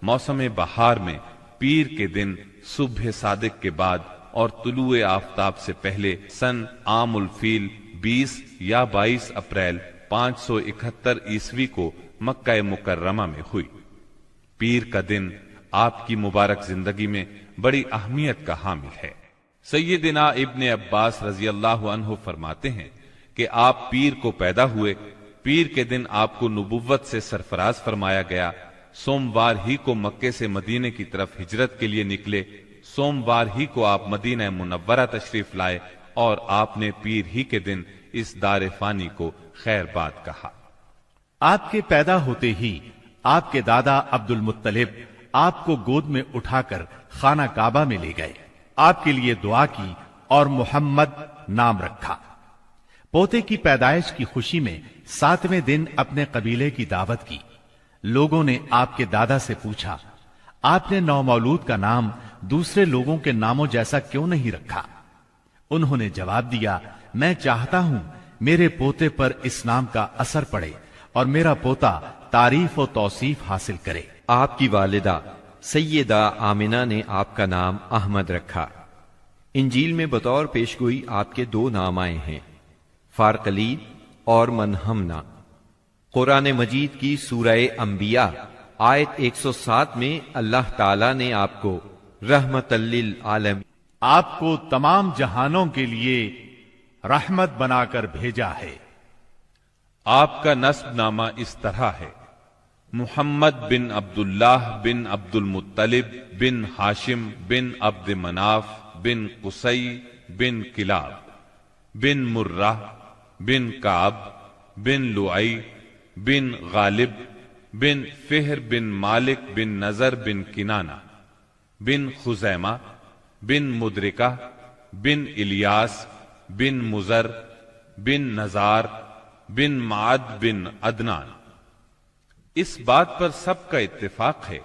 موسم بہار میں پیر کے دن صبح صادق کے بعد اور طلوع آفتاب سے پہلے سن عام الفیل 20 یا 22 اپریل 571 عیسوی کو مکہ مکرمہ میں ہوئی۔ پیر کا دن آپ کی مبارک زندگی میں بڑی اہمیت کا حامل ہے۔ سیدنا ابن عباس رضی اللہ عنہ فرماتے ہیں کہ آپ پیر کو پیدا ہوئے، پیر کے دن آپ کو نبوت سے سرفراز فرمایا گیا، سوموار ہی کو مکے سے مدینے کی طرف ہجرت کے لیے نکلے، سوموار ہی کو آپ مدینہ منورہ تشریف لائے، اور آپ نے پیر ہی کے دن اس دار فانی کو خیر باد کہا۔ آپ کے پیدا ہوتے ہی آپ کے دادا عبد المطلب آپ کو گود میں اٹھا کر خانہ کعبہ میں لے گئے، آپ کے لیے دعا کی اور محمد نام رکھا۔ پوتے کی پیدائش کی خوشی میں 7ویں دن اپنے قبیلے کی دعوت کی۔ لوگوں نے آپ کے دادا سے پوچھا، آپ نے نومولود کا نام دوسرے لوگوں کے ناموں جیسا کیوں نہیں رکھا؟ انہوں نے جواب دیا، میں چاہتا ہوں میرے پوتے پر اس نام کا اثر پڑے اور میرا پوتا تعریف و توصیف حاصل کرے۔ آپ کی والدہ سیدہ آمنہ نے آپ کا نام احمد رکھا۔ انجیل میں بطور پیشگوئی آپ کے 2 نام آئے ہیں، فارقلید اور منہمنا۔ قرآن مجید کی سورہ انبیاء آیت 107 میں اللہ تعالی نے آپ کو رحمت للعالمین، آپ کو تمام جہانوں کے لیے رحمت بنا کر بھیجا ہے۔ آپ کا نسب نامہ اس طرح ہے: محمد بن عبداللہ بن عبد المطلب بن ہاشم بن عبد مناف بن قصی بن کلاب بن مرہ بن کعب بن لؤی بن غالب بن فہر بن مالک بن نظر بن کنانہ بن خزیمہ بن مدرکہ بن الیاس بن مزر بن نزار بن معد بن عدنان۔ اس بات پر سب کا اتفاق ہے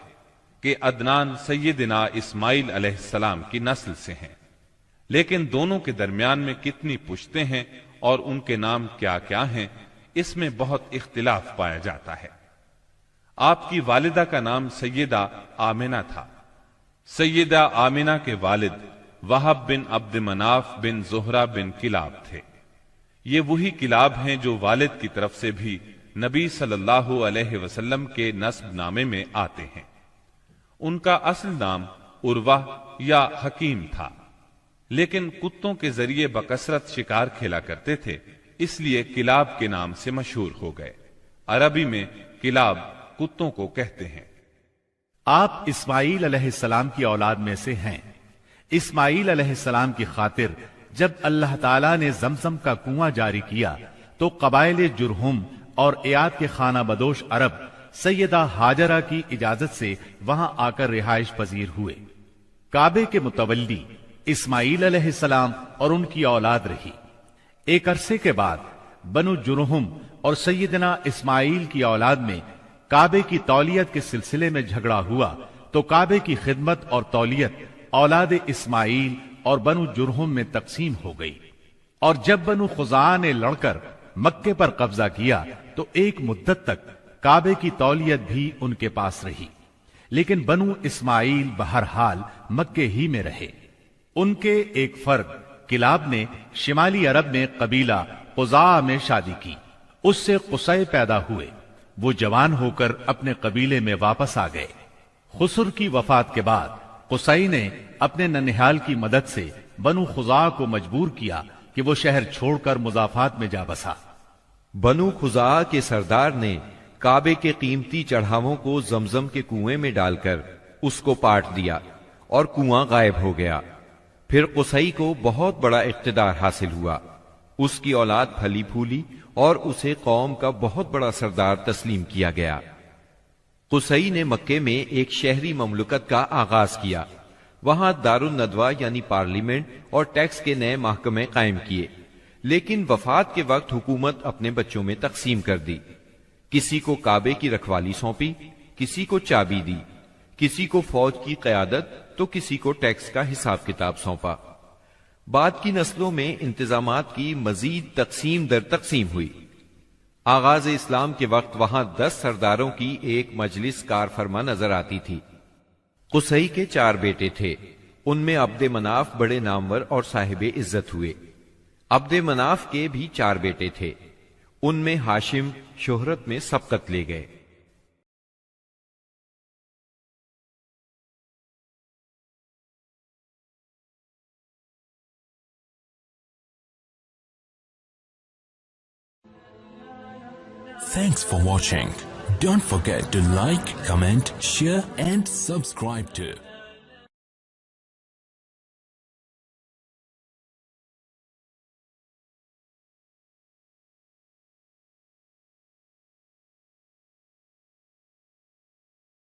کہ عدنان سیدنا اسماعیل علیہ السلام کی نسل سے ہیں، لیکن دونوں کے درمیان میں کتنی پشتیں ہیں اور ان کے نام کیا کیا ہیں، اس میں بہت اختلاف پایا جاتا ہے۔ آپ کی والدہ کا نام سیدہ آمنہ تھا۔ سیدہ آمنہ کے والد وہب بن عبد مناف بن زہرہ بن کلاب تھے۔ یہ وہی کلاب ہیں جو والد کی طرف سے بھی نبی صلی اللہ علیہ وسلم کے نسب نامے میں آتے ہیں۔ ان کا اصل نام عروہ یا حکیم تھا، لیکن کتوں کے ذریعے بکثرت شکار کھیلا کرتے تھے، اس لیے کلاب کے نام سے مشہور ہو گئے۔ عربی میں کلاب کتوں کو کہتے ہیں۔ آپ اسماعیل علیہ السلام کی اولاد میں سے ہیں۔ اسماعیل علیہ السلام کی خاطر جب اللہ تعالیٰ نے زمزم کا کنواں جاری کیا تو قبائل جرہم اور ایاد کے خانہ بدوش عرب سیدہ ہاجرہ کی اجازت سے وہاں آ کر رہائش پذیر ہوئے۔ کعبے کے متولی اسماعیل علیہ السلام اور ان کی اولاد رہی۔ ایک عرصے کے بعد بنو جرہم اور سیدنا اسماعیل کی اولاد میں کعبے کی تولیت کے سلسلے میں جھگڑا ہوا تو کعبے کی خدمت اور تولیت اولاد اسماعیل اور بنو جرہم میں تقسیم ہو گئی۔ اور جب بنو خزاعہ نے لڑ کر مکے پر قبضہ کیا تو ایک مدت تک کعبے کی تولیت بھی ان کے پاس رہی، لیکن بنو اسماعیل بہرحال مکے ہی میں رہے۔ ان کے ایک فرد کلاب نے شمالی عرب میں قبیلہ قزاعہ میں شادی کی، اس سے قصی پیدا ہوئے۔ وہ جوان ہو کر اپنے قبیلے میں واپس آ گئے۔ خسر کی وفات کے بعد قصی نے اپنے ننہال کی مدد سے بنو خزاعہ کو مجبور کیا کہ وہ شہر چھوڑ کر مضافات میں جا بسا۔ بنو خزاعہ کے سردار نے کعبے کے قیمتی چڑھاووں کو زمزم کے کنویں میں ڈال کر اس کو پاٹ دیا اور کنواں غائب ہو گیا۔ پھر قصی کو بہت بڑا اقتدار حاصل ہوا، اس کی اولاد پھلی پھولی اور اسے قوم کا بہت بڑا سردار تسلیم کیا گیا۔ قصی نے مکے میں ایک شہری مملکت کا آغاز کیا، وہاں دار الندوہ یعنی پارلیمنٹ اور ٹیکس کے نئے محکمے قائم کیے، لیکن وفات کے وقت حکومت اپنے بچوں میں تقسیم کر دی۔ کسی کو کعبے کی رکھوالی سونپی، کسی کو چابی دی، کسی کو فوج کی قیادت تو کسی کو ٹیکس کا حساب کتاب سونپا۔ بعد کی نسلوں میں انتظامات کی مزید تقسیم در تقسیم ہوئی۔ آغاز اسلام کے وقت وہاں 10 سرداروں کی ایک مجلس کار فرما نظر آتی تھی۔ قصی کے 4 بیٹے تھے، ان میں عبد مناف بڑے نامور اور صاحب عزت ہوئے۔ عبد مناف کے بھی 4 بیٹے تھے، ان میں ہاشم شہرت میں سبقت لے گئے۔ Thanks for watching. Don't forget to like, comment, share and subscribe to